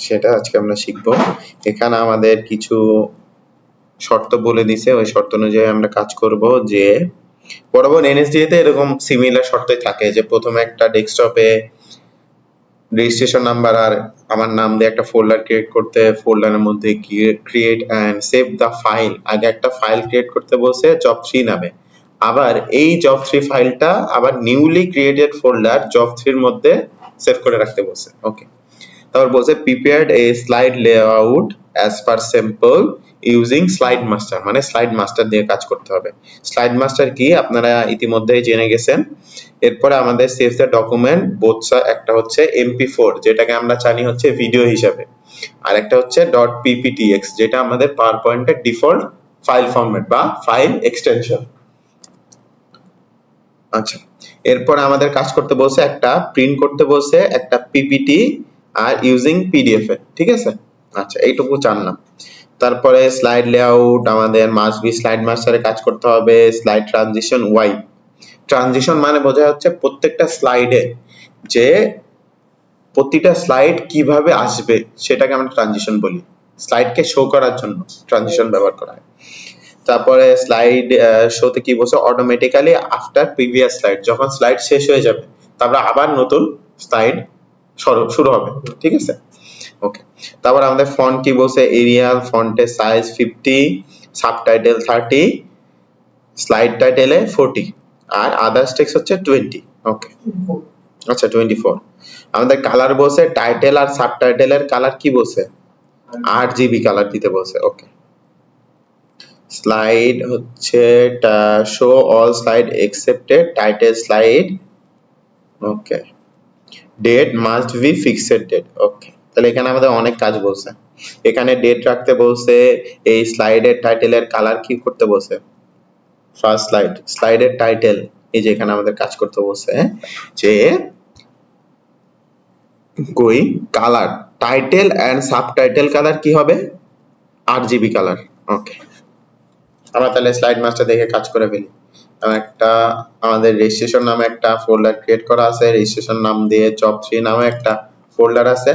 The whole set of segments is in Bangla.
সেটা আজকে আমরা শিখবো। এখানে আমাদের কিছু শর্ত বলে দিছে, ওই শর্ত অনুযায়ী আমরা কাজ করব। যে বরাবর এনএসডি তে এরকম সিমিলার শর্তই থাকে যে প্রথমে একটা ডেস্কটপে রেজিস্ট্রেশন নাম্বার আর আমার নাম দিয়ে একটা ফোল্ডার ক্রিয়েট করতে, ফোল্ডারের মধ্যে create and save the file, আগে একটা ফাইল ক্রিয়েট করতে বলছে job3 নামে। আবার এই job3 ফাইলটা আবার নিউলি ক্রিয়েটেড ফোল্ডার job3 এর মধ্যে সেভ করে রাখতে বলছে। ওকে, তারপর বলছে prepared a slide layout as per sample using slide master, মানে স্লাইড মাস্টার দিয়ে কাজ করতে হবে। স্লাইড মাস্টার কি আপনারা ইতিমধ্যেই জেনে গেছেন। এরপরে আমাদের সেভ দ্য ডকুমেন্ট বোথ, একটা হচ্ছে MP4 যেটাকে আমরা জানি হচ্ছে ভিডিও হিসাবে, আর একটা হচ্ছে .pptx যেটা আমাদের পাওয়ার পয়েন্টের ডিফল্ট ফাইল ফরম্যাট বা ফাইল এক্সটেনশন। আচ্ছা, এরপর আমাদের কাজ করতে বলছে একটা প্রিন্ট করতে বলছে একটা পিপিটি আর ইউজিং পিডিএফ এ, ঠিক আছে। আচ্ছা, এইটুকু জানলাম। তারপরে স্লাইড লেআউট আমাদের মাস্ট বি স্লাইড মাস্টারে কাজ করতে হবে। স্লাইড ট্রানজিশন ওয়াই, ট্রানজিশন মানে বোঝা যাচ্ছে প্রত্যেকটা স্লাইডে যে প্রতিটা স্লাইড কিভাবে আসবে সেটাকে আমরা ট্রানজিশন বলি। স্লাইডকে শো করার জন্য ট্রানজিশন ব্যবহার করা হয়। তারপরে স্লাইড শোতে কি বলছে অটোমেটিক্যালি আফটার প্রিভিয়াস স্লাইড, যখন স্লাইড শেষ হয়ে যাবে তারপরে আবার নতুন স্লাইড শুরু হবে, ঠিক আছে। ওকে, তারপর আমাদের ফন্ট কি বলছে এরিয়াল ফন্টের সাইজ 50, সাবটাইটেল 30, স্লাইড টাইটেলে 40 আর আদার্স টেক্সট হচ্ছে 20। ওকে, আচ্ছা 24। আমাদের কালার বলছে টাইটেল আর সাবটাইটেলের কালার কি বলছে RGB কালার দিতে বলছে। ওকে, স্লাইড হচ্ছে show all slide excepted title slide. Okay, date must be fixed date. Okay, তাহলে এখানে আমাদের অনেক কাজ বলছে। এখানে ডেট রাখতে বলছে, এই স্লাইডের টাইটেলের কালার কি করতে বলছে, ফার্স্ট স্লাইডের টাইটেল, এই যে এখানে আমাদের কাজ করতে বলছে যে কই colour title and subtitle colour কি হবে RGB কালার। ওকে, আমরা তাহলে স্লাইড মাস্টার দেখে কাজ করে ফেলি। একটা আমাদের রেজিস্ট্রেশন নামে একটা ফোল্ডার ক্রিয়েট করা আছে, রেজিস্ট্রেশন নাম দিয়ে job3 নামে একটা ফোল্ডার আছে।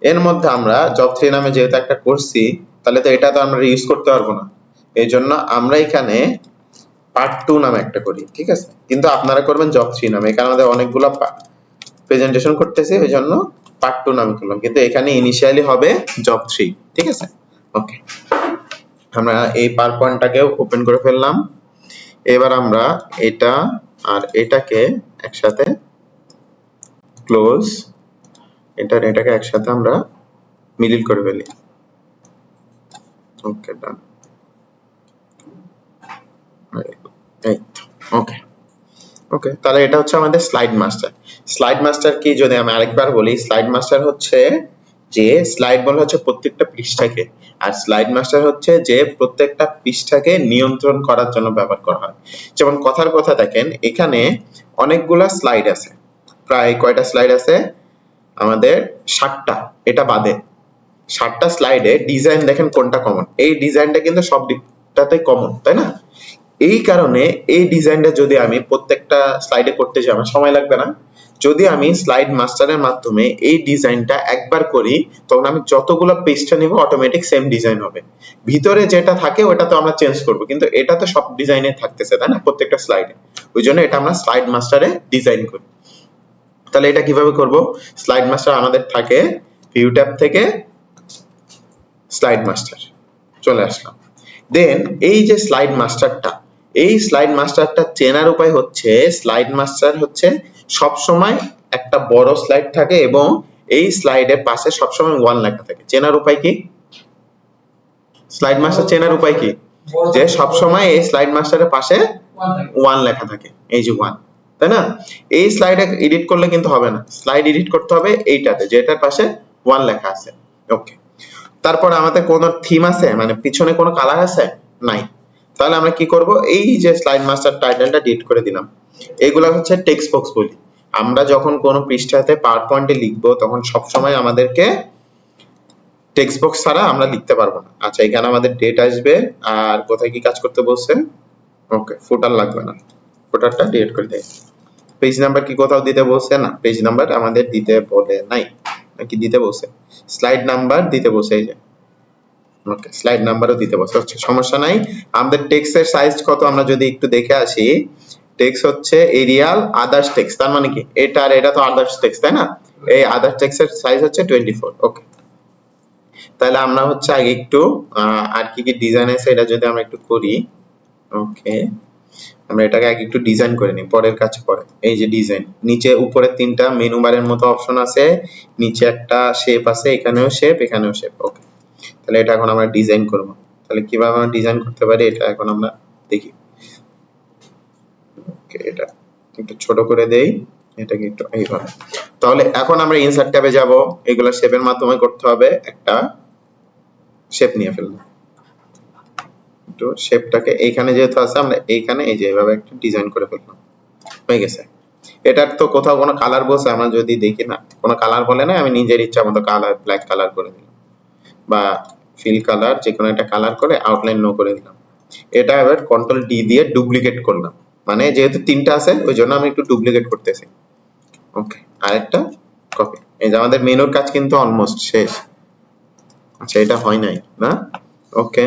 এর মধ্যে আমরা job3 নামে যেহেতু একটা করছি তাহলে তো এটা তো আমরা ইউজ করতে পারবো না, এই জন্য আমরা এখানে part2 নামে একটা করি, ঠিক আছে। কিন্তু আপনারা করবেন job3 নামে, এখানে আমাদের অনেকগুলো প্রেজেন্টেশন করতেছি ওই জন্য part2 নামে করলাম, কিন্তু এখানে ইনিশিয়ালি হবে job3, ঠিক আছে। ওকে, আমরা এই পাওয়ার পয়েন্টটাকেও ওপেন করে ফেললাম। এবার আমরা এটা আর এটাকে একসাথে ক্লোজ, এটাকে একসাথে আমরা মিডিল করে ফেলি। ওকে, ডান। ওকে ওকে, তাহলে এটা হচ্ছে আমাদের স্লাইড মাস্টার। স্লাইড মাস্টার কি যদি আমি আরেকবার বলি, স্লাইড মাস্টার হচ্ছে যে স্লাইড বলা হচ্ছে প্রত্যেকটা পৃষ্ঠাকে, আর স্লাইড মাস্টার হচ্ছে যে প্রত্যেকটা পৃষ্ঠাকে নিয়ন্ত্রণ করার জন্য ব্যবহার করা হয়। যেমন কথার কথা দেখেন, এখানে অনেকগুলা স্লাইড আছে, প্রায় কয়টা স্লাইড আছে আমাদের 60টা, এটা বাদে 60টা স্লাইডে ডিজাইন দেখেন কোনটা কমন, এই ডিজাইনটা কিন্তু সব দিকটাতে কমন, তাই না। এই কারণে এই ডিজাইনটা যদি আমি প্রত্যেকটা স্লাইডে করতে যাই আমার সময় লাগবে না। যদি আমি স্লাইড মাস্টারের মাধ্যমে এই ডিজাইনটা একবার করি তখন আমি যতগুলো পৃষ্ঠা নিব অটোমেটিক সেম ডিজাইন হবে। ভিতরে যেটা থাকে ওটা তো আমরা চেঞ্জ করব, কিন্তু এটা তো সব ডিজাইনে থাকতেছে, তাই না, প্রত্যেকটা স্লাইডে। ওই জন্য এটা আমরা স্লাইড মাস্টারে ডিজাইন করি। তাহলে এটা কিভাবে করব, স্লাইড মাস্টার আমাদের থাকে ভিউ ট্যাব থেকে স্লাইড মাস্টার চলে আসলাম। দেন এই যে স্লাইড মাস্টারটা, এই স্লাইড মাস্টারটা চেনার উপায় হচ্ছে স্লাইড মাস্টার হচ্ছে সব সময় একটা বড় স্লাইড থাকে এবং এই স্লাইডের পাশে সব সময় 1 লেখা থাকে। চেনার উপায় কি, স্লাইড মাস্টার চেনার উপায় কি, যে সব সময় এই স্লাইড মাস্টারের পাশে 1 লেখা থাকে, এই যে 1, তাই না। এই স্লাইডে এডিট করলে কিন্তু হবে না, স্লাইড এডিট করতে হবে এইটাতে যেটার পাশে 1 লেখা আছে। ওকে, তারপর আমাদের কোনো থিম আছে, মানে পিছনে কোনো কালার আছে নাই, তাহলে আমরা কি করব, এই যে স্লাইড মাস্টার টাইটেলটা ডিলিট করে দিলাম। এগুলা হচ্ছে টেক্সট বক্স বলি। আমরা যখন কোনো পৃষ্ঠাতে পাওয়ার পয়েন্টে লিখবো তখন সব সময় আমাদেরকে টেক্সট বক্স ছাড়া আমরা লিখতে পারবো না। আচ্ছা, এখানে আমাদের ডেট আসবে, আর কোথায় কি কাজ করতে বলছে, ওকে ফুটার লাগবে না, ফুটারটা ডিলিট করে দেই। পেজ নাম্বার কি কোথাও দিতে বলছে না, পেজ নাম্বার আমাদের দিতে বলে নাই। নাকি দিতে বলছে? স্লাইড নাম্বার দিতে বলছে, এই যে ওকে স্লাইড নাম্বারও দিতে বলছে। আচ্ছা সমস্যা নাই। আমাদের টেক্সটের সাইজ কত আমরা যদি একটু দেখে আসি, টেক্সট হচ্ছে এরিয়াল আদার্স টেক্সট, তার মানে কি এটা আর এটা তো আদার্স টেক্সট তাই না, এই আদার্স টেক্সটের সাইজ হচ্ছে 24। ওকে তাহলে আমরা হচ্ছে আগে একটু আর কি কি ডিজাইন আছে এটা যদি আমরা একটু করি। ওকে আমরা এটাকে আগে একটু ডিজাইন করে নিই, পরের কাজ পরে। এই যে ডিজাইন, নিচে উপরে তিনটা মেনু বারের মতো অপশন আছে, নিচে একটা শেপ আছে, এখানেও শেপ এখানেও শেপ। ওকে তাহলে এটা এখন আমরা ডিজাইন করব। তাহলে কিভাবে আমরা ডিজাইন করতে পারি এটা এখন আমরা দেখি। ওকে এটা একটু ছোট করে দেই, এটাকে একটু এইভাবে। তাহলে এখন আমরা ইনসার্ট ট্যাবে যাব, এগুলা শেপের মাধ্যমে করতে হবে। একটা শেপ নিয়ে ফেললাম, তো শেপটাকে এইখানে যেহেতু আছে আমরা এইখানে এই যে এভাবে একটা ডিজাইন করে ফেললাম, হয়ে গেছে। এটার তো কোথাও কোনো কালার বলছে? আমরা যদি দেখি না, কোনো কালার বলে না, আমি নিজের ইচ্ছা মতো কালার ব্ল্যাক কালার করে দিলাম বা ফিল কালার যে কোনো একটা কালার করে আউটলাইন নো করে দিলাম। এটা এবার কন্ট্রোল ডি দিয়ে ডুপ্লিকেট করলাম, মানে যেহেতু তিনটা আছে ওই জন্য আমি একটু ডুপ্লিকেট করতেছি। ওকে আরেকটা কপি। এই যে আমাদের মেনুর কাজ কিন্তু অলমোস্ট শেষ। আচ্ছা এটা হয় নাই না, ওকে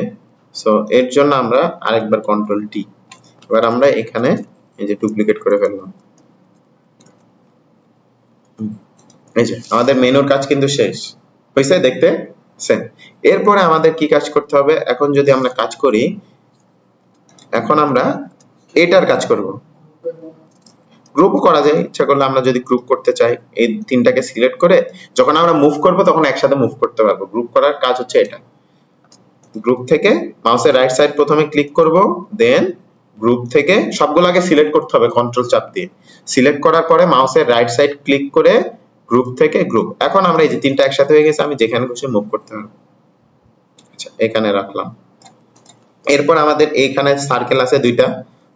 সো এর জন্য আমরা আরেকবার কন্ট্রোল টি, এবার আমরা এখানে এই যে ডুপ্লিকেট করে ফেললাম। এই যে আমাদের মেনুর কাজ কিন্তু শেষ হয়েছে, দেখতে সেম। এরপরে আমাদের কি কাজ করতে হবে? এখন যদি আমরা কাজ করি, এখন আমরা এটার কাজ করব। গ্রুপও করা যায়, ইচ্ছা করলে আমরা যদি গ্রুপ করতে চাই এই তিনটাকে সিলেক্ট করে যখন আমরা মুভ করব তখন একসাথে মুভ করতে পারবো। গ্রুপ করার কাজ হচ্ছে এটা। গ্রুপ থেকে মাউসের রাইট সাইড প্রথমে ক্লিক করব, দেন গ্রুপ থেকে সবগুলোকে সিলেক্ট করতে হবে কন্ট্রোল চাপ দিয়ে। সিলেক্ট করার পরে মাউসের রাইট সাইড ক্লিক করে গ্রুপ থেকে গ্রুপ। এখন আমরা এই যে তিনটা একসাথে হয়ে গেছে, আমি যেখানে খুশি মুভ করতে পারবো। আচ্ছা এখানে রাখলাম। এরপর আমাদের এইখানে সার্কেল আছে দুইটা,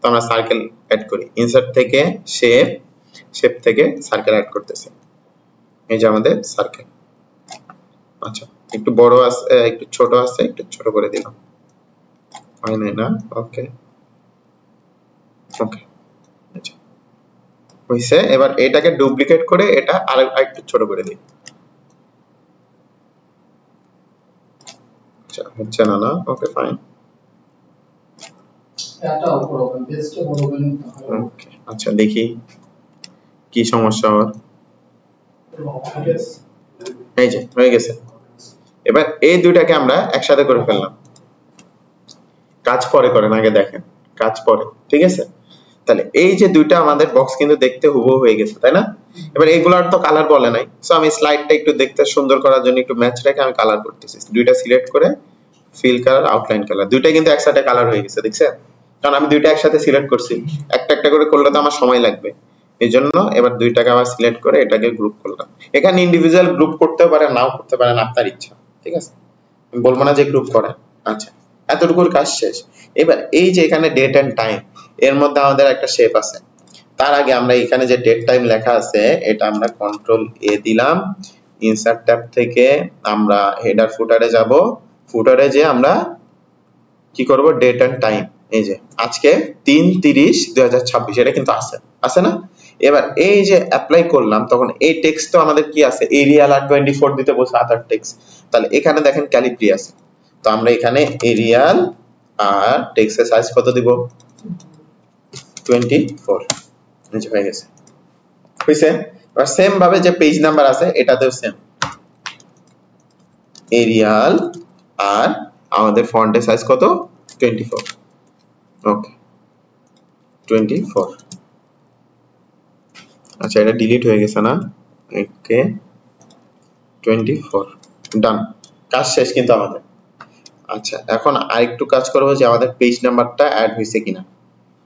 তো আমরা সার্কেল অ্যাড করি। ইনসার্ট থেকে শেপ, শেপ থেকে সার্কেল অ্যাড করতেছি। এই যে আমাদের সার্কেল। আচ্ছা একটু বড় আছে, একটু ছোট আছে, একটু ছোট করে দিলাম, হয় না? ওকে ওকে আচ্ছা হইছে। এবার এটাকে ডুপ্লিকেট করে এটা আরেকটু ছোট করে দিই। আচ্ছা হচ্ছে না না, ওকে ফাইন। ওকে আচ্ছা দেখি কি সমস্যা হওয়ার। এই যে হয়ে গেছে। এবার এই দুইটাকে আমরা একসাথে করে ফেললাম। কাজ পরে করেন, আগে দেখেন কাজ পরে, ঠিক আছে? তাহলে এই যে দুইটা আমাদের বক্স কিন্তু দেখতে হুবহু হয়ে গেছে তাই না? এবার এগুলার তো কালার বলে নাই, সো আমি স্লাইডটা একটু দেখতে সুন্দর করার জন্য একটু ম্যাচ রেখে আমি কালার করতেছি। দুইটা সিলেক্ট করে ফিল কালার, আউটলাইন কালার, দুইটা কিন্তু একসাথে কালার হয়ে গেছে, দেখছেন? কারণ আমি দুইটা একসাথে সিলেক্ট করছি, একটা একটা করে করলে তো আমার সময় লাগবে। এই জন্য এবার দুইটাকে আবার সিলেক্ট করে এটাকে গ্রুপ করলাম। এখানে ইন্ডিভিজুয়াল গ্রুপ করতে পারে, নাও করতে পারেন, আপনার ইচ্ছা, ঠিক আছে? আমি বলবো না যে গ্রুপ করেন। আচ্ছা এতটুকুর কাজ শেষ। এবার এই যে এখানে ডেট এন্ড টাইম, এর মধ্যে আমাদের একটা শেপ আছে। তার আগে আমরা এখানে যে ডেট টাইম লেখা আছে এটা আমরা কন্ট্রোল এ দিলাম। ইনসার্ট ট্যাব থেকে আমরা হেডার ফুটারে যাব, ফুটারে যে আমরা কি করব, ডেট এন্ড টাইম। এই যে আজকে 3/30/2026 এটা কিন্তু আছে, আছে না? এবার এই যে অ্যাপ্লাই করলাম তখন এই টেক্সট তো আমাদের কি আছে, এরিয়াল আর 24 দিতে বলছে আদার টেক্সট। তাহলে এখানে দেখেন ক্যালিব্রি আছে, তো আমরা এখানে এরিয়াল আর টেক্সটের সাইজ কত দিব, 24। এই যে হয়ে গেছে, হইছে? আর সেম ভাবে যে পেজ নাম্বার আছে এটাতেও সেম এরিয়াল আর আমাদের ফন্টের সাইজ কত, 24। ওকে 24। আচ্ছা এটা ডিলিট হয়ে গেছে না, ওকে 24 ডান, কাজ শেষ কিন্তু আমাদের। আচ্ছা এখন আরেকটু কাজ করব যে আমাদের পেজ নাম্বারটা অ্যাড হয়েছে কিনা।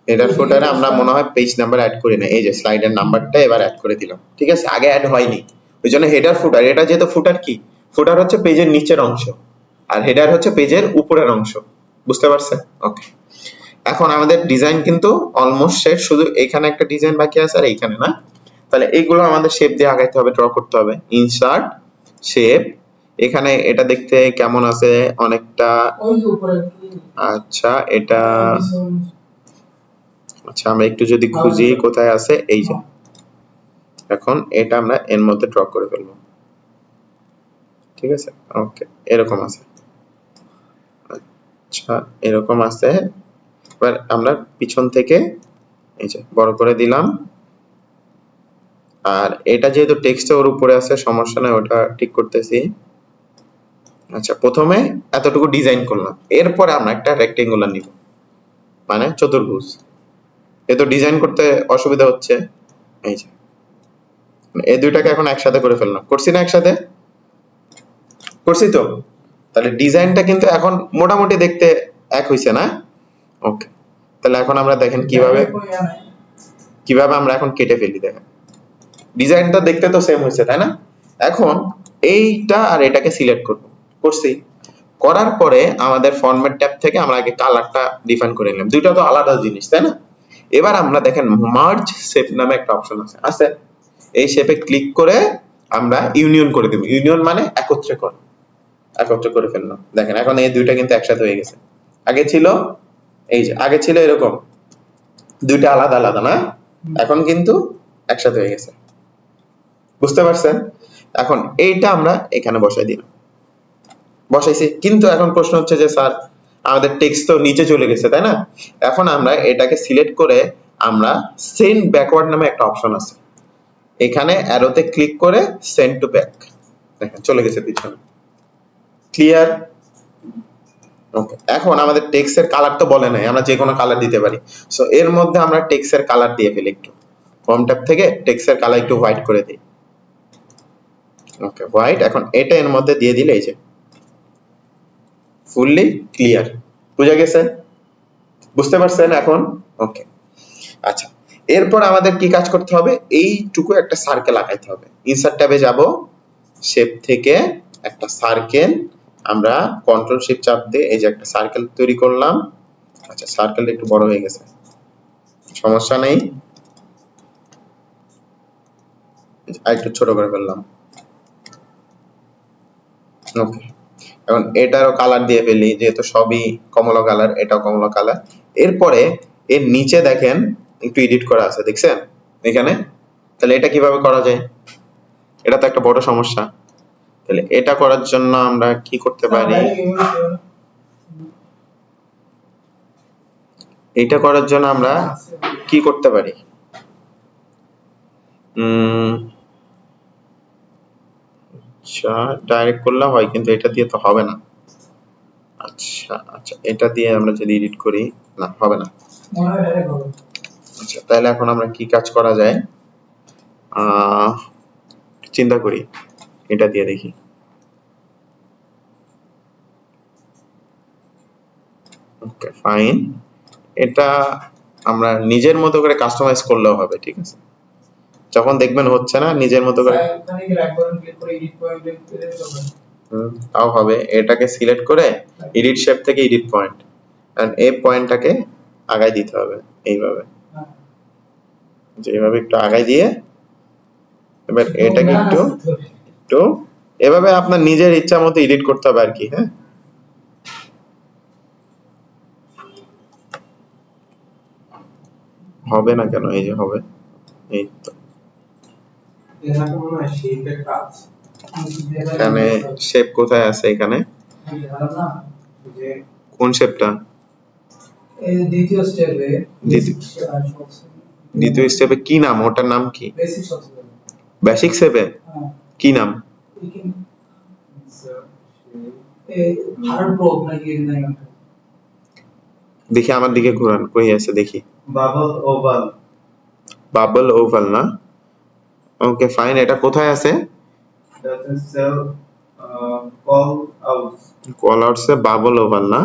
হেডার ফুটারে আমরা মনে হয় পেজ নাম্বার অ্যাড করি না, এই যে স্লাইডের নাম্বারটা এবার অ্যাড করে দিলাম, ঠিক আছে? আগে অ্যাড হয়নি, ওই জন্য হেডার ফুটার, এটা যেহেতু ফুটার কি, ফুটার হচ্ছে পেজের নিচের অংশ আর হেডার হচ্ছে পেজের উপরের অংশ, বুঝতে পারছেন? ওকে এখন আমাদের ডিজাইন কিন্তু অলমোস্ট শেষ, শুধু এখানে একটা ডিজাইন বাকি আছে আর এইখানে না। তাহলে এইগুলো আমাদের শেপ দিয়ে আগাইতে হবে, ড্র করতে হবে। ইনসার্ট শেপ, এখানে এটা দেখতে কেমন আছে, অনেকটা, আচ্ছা এটা, আচ্ছা আমরা একটু যদি খুঁজি কোথায় আছে, এই যে এখন এটা আমরা এর মধ্যে ড্র করে ফেলবো। ঠিক আছে, ওকে, এরকম আছে। আচ্ছা, এরকম আছে। এবার আমরা পিছন থেকে এই যে বড় করে দিলাম। আর এটা যেহেতু টেক্সট ওর উপরে আছে, সমস্যা নাই, ওটা ঠিক করতেছি। আচ্ছা, প্রথমে এতটুকু ডিজাইন করলাম, এরপরে আমরা একটা রেক্টেঙ্গুলার নিব, মানে চতুর্ভুজ। এ তো ডিজাইন করতে অসুবিধা হচ্ছে, এই যে এই দুইটাকে এখন একসাথে করে ফেললাম, করছি না একসাথে, করছি তো। তাহলে ডিজাইনটা কিন্তু এখন মোটামুটি দেখতে এক হইছে না? ওকে, তাহলে এখন আমরা দেখেন কিভাবে কিভাবে আমরা এখন কেটে ফেলি। দেখেন ডিজাইনটা দেখতে তো সেম হয়েছে, তাই না? এখন এইটা আর এটাকে সিলেক্ট করব, করছি। করার পরে আমাদের ফরম্যাট ট্যাব থেকে আমরা আগে কালারটা ডিফাইন করে নিলাম, দুইটা তো আলাদা জিনিস, তাই না? এবার আমরা দেখেন মার্জ শেপ নামে একটা অপশন আছে, আছে। এই শেপে ক্লিক করে আমরা ইউনিয়ন করে দেব। ইউনিয়ন মানে একত্রে করা, একত্রে করে ফেললাম। দেখেন এখন এই দুইটা কিন্তু একসাথে হয়ে গেছে। আগে ছিল এই যে, আগে ছিল এরকম দুইটা আলাদা আলাদা না, এখন কিন্তু একসাথে হয়ে গেছে। বুঝতে পারছেন? এখন এইটা আমরা এখানে বসাই দিলাম, বসাইছি। কিন্তু এখন প্রশ্ন হচ্ছে যে স্যার আমাদের টেক্সট তো নিচে চলে গেছে, তাই না? এখন আমরা এটাকে সিলেক্ট করে আমরা সেন্ড ব্যাকওয়ার্ড নামে একটা অপশন আছে, এখানে অ্যারোতে ক্লিক করে সেন্ড টু ব্যাক, দেখেন চলে গেছে পিছনে। ক্লিয়ার? ওকে, এখন আমাদের টেক্সটের কালার তো বলে নাই, আমরা যে কোনো কালার দিতে পারি। সো এর মধ্যে আমরা টেক্সটের কালার দিয়ে ফেলি, একটু ফর্ম ট্যাব থেকে টেক্সটের কালার একটু হোয়াইট করে দিই। ওকে, হোয়াইট। এখন এটা এর মধ্যে দিয়ে দিলে এই যে ফুললি ক্লিয়ার, বুঝা গেছে? বুঝতে পারছেন এখন? ওকে, আচ্ছা, এরপর আমাদের কি কাজ করতে হবে, এইটুকু একটা সার্কেল আঁকাইতে হবে। ইনসার্ট ট্যাবে যাব, শেপ থেকে একটা সার্কেল, আমরা কন্ট্রোল শিফট চাপ দিয়ে এই যে একটা সার্কেল তৈরি করলাম। আচ্ছা, সার্কেলটা একটু বড় হয়ে গেছে, সমস্যা নেই, আর একটু ছোট করে ফেললাম। ওকে, এখন এটারও কালার দিয়ে ফেলি, যেহেতু সবই কমলা কালার, এটাও কমলা কালার। এরপরে এর নিচে দেখেন একটু এডিট করা আছে, দেখছেন এখানে? তাহলে এটা কিভাবে করা যায়? এটা তো একটা বড় সমস্যা। তাহলে এটা করার জন্য আমরা কি করতে পারি? এটা করার জন্য আমরা কি করতে পারি? আচ্ছা, ডাইরেক্ট করলে হয়, কিন্তু এটা দিয়ে তো হবে না। আচ্ছা আচ্ছা, এটা দিয়ে আমরা যদি এডিট করি, না হবে না। আচ্ছা, তাহলে এখন আমরা কি কাজ করা যায়, চিন্তা করি, এটা দিয়ে দেখি। ওকে, ফাইন। এটা আমরা নিজের মতো করে কাস্টমাইজ করলেও হবে, ঠিক আছে? যখন দেখবেন হচ্ছে না, নিজের মতো করে তাও হবে। এটাকে সিলেক্ট করে এডিট শেপ থেকে এডিট পয়েন্ট, এন্ড এই পয়েন্টটাকে আগায় দিতে হবে এইভাবে, যেভাবে একটু আগায় দিয়ে এবার এটাকে একটু একটু এভাবে আপনার নিজের ইচ্ছা মতো এডিট করতে হবে আর কি। হ্যাঁ, হবে না কেন? এই যে হবে, এই তো। এখানে শেপ কোথায় আছে? এখানে কোন শেপটা? দ্বিতীয় স্টেপে কি নাম? ওটার নাম কি? বেসিক শেপে কি নাম? দেখি আমার দিকে ঘোরান, কই আছে দেখি। Bubble oval. বাবল ওভাল না? ওকে, ফাইন। এটা কোথায় আছে? কল আউটসে বাবল ওভাল না?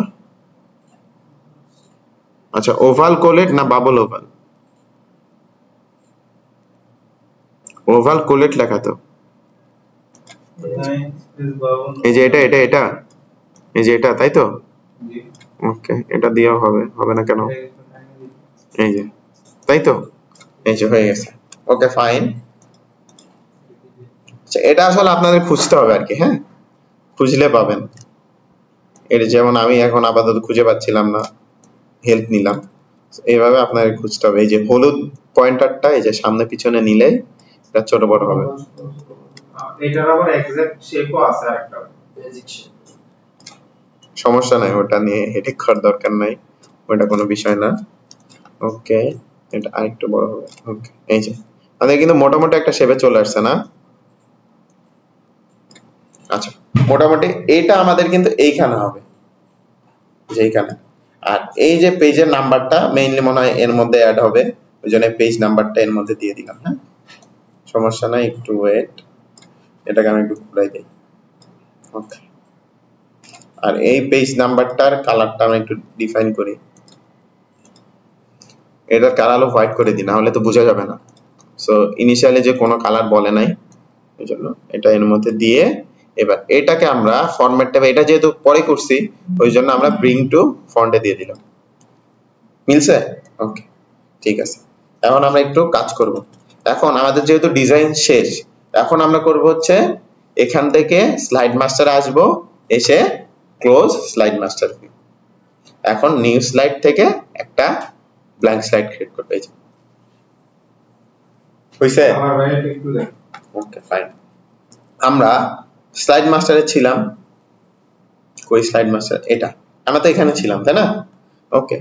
আচ্ছা, ওভাল কোলেট না বাবল ওভাল? ওভাল কোলেট লেখা তো। এই যে এটা এটা এটা এই যে এটা, তাই তো? ওকে, এটা দিয়েও হবে, হবে না কেন? এই যে, তাই তো? এই যে হয়ে গেছে। ওকে, ফাইন। আচ্ছা, এটা আসলে আপনাদের খুঁজতে হবে আর কি। হ্যাঁ, খুঁজলে পাবেন। এটা যেমন আমি এখন আপাতত খুঁজে পাচ্ছিলাম না, হেল্প নিলাম। এইভাবে আপনাদের খুঁজতে হবে। এই যে হলুদ পয়েন্টারটা এই যে সামনে পিছনে নিলেই এটা ছোট বড় হবে। এটার আবার এক্সাক্ট শেপও আছে আরেকটা বেসিক শেপ। সমস্যা নাই, ওটা নিয়ে হেডেক করার দরকার নাই, ওটা কোনো বিষয় না। ওকে, এটা আরেকটু বড় হবে। ওকে, এই যে আমাদের কিন্তু মোটামুটি একটা শেপে চলে আসছে না? আচ্ছা, মোটামুটি এটা আমাদের কিন্তু এইখানে হবে, যে এইখানে। আর এই যে পেজের নাম্বারটা মেইনলি মনে হয় এর মধ্যে অ্যাড হবে, ওই জন্য পেজ নাম্বারটা এর মধ্যে দিয়ে দিলাম। হ্যাঁ, সমস্যা নাই, একটু ওয়েট, এটাকে আমি একটু ঘুরাই দিই। ওকে, আর এই পেজ নাম্বারটার কালারটা আমি একটু ডিফাইন করি, এটার কালার হলো হোয়াইট করে দিই, না হলে তো বোঝা যাবে না। সো ইনিশিয়ালি যে কোনো কালার বলে নাই, এই জন্য এটা এর মধ্যে দিয়ে এবার এটাকে আমরা ফরম্যাট ট্যাবে, এটা যেহেতু পরে করছি ওই জন্য আমরা ব্রিং টু ফন্টে দিয়ে দিলাম। মিলছে? ওকে, ঠিক আছে। এখন আমরা একটু কাজ করব। এখন আমাদের যেহেতু ডিজাইন শেষ, এখন আমরা করব হচ্ছে এখান থেকে স্লাইড মাস্টারে আসব, এসে ক্লোজ স্লাইড মাস্টার ভিউ। এখন নিউ স্লাইড থেকে একটা ব্ল্যাঙ্ক স্লাইড ক্রিয়েট করতে চাই। হইছে? আমার ভাই এটা একটু দেখ। ওকে, ফাইন। আমরা স্লাইড মাস্টারে ছিলাম, কই স্লাইড মাস্টার? এটা আমরা তো এখানে ছিলাম, তাই না? ওকে,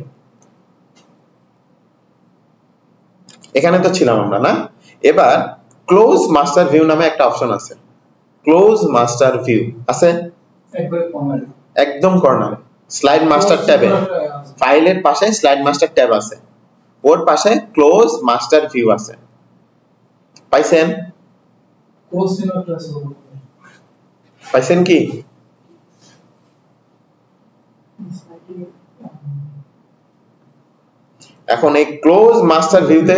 এখানে তো ছিলাম আমরা, না? এবার ক্লোজ মাস্টার ভিউ নামে একটা অপশন আছে। ক্লোজ মাস্টার ভিউ আছে একবার কর্নারে, একদম কর্নারে, স্লাইড মাস্টার ট্যাবে, ফাইলের পাশে স্লাইড মাস্টার ট্যাব আছে, ওর পাশে ক্লোজ মাস্টার ভিউ আছে। পাইছেন? ক্লোজ সিনারটা আছে। পাইছেন কি? এখন এই ক্লোজ মাস্টার ভিউতে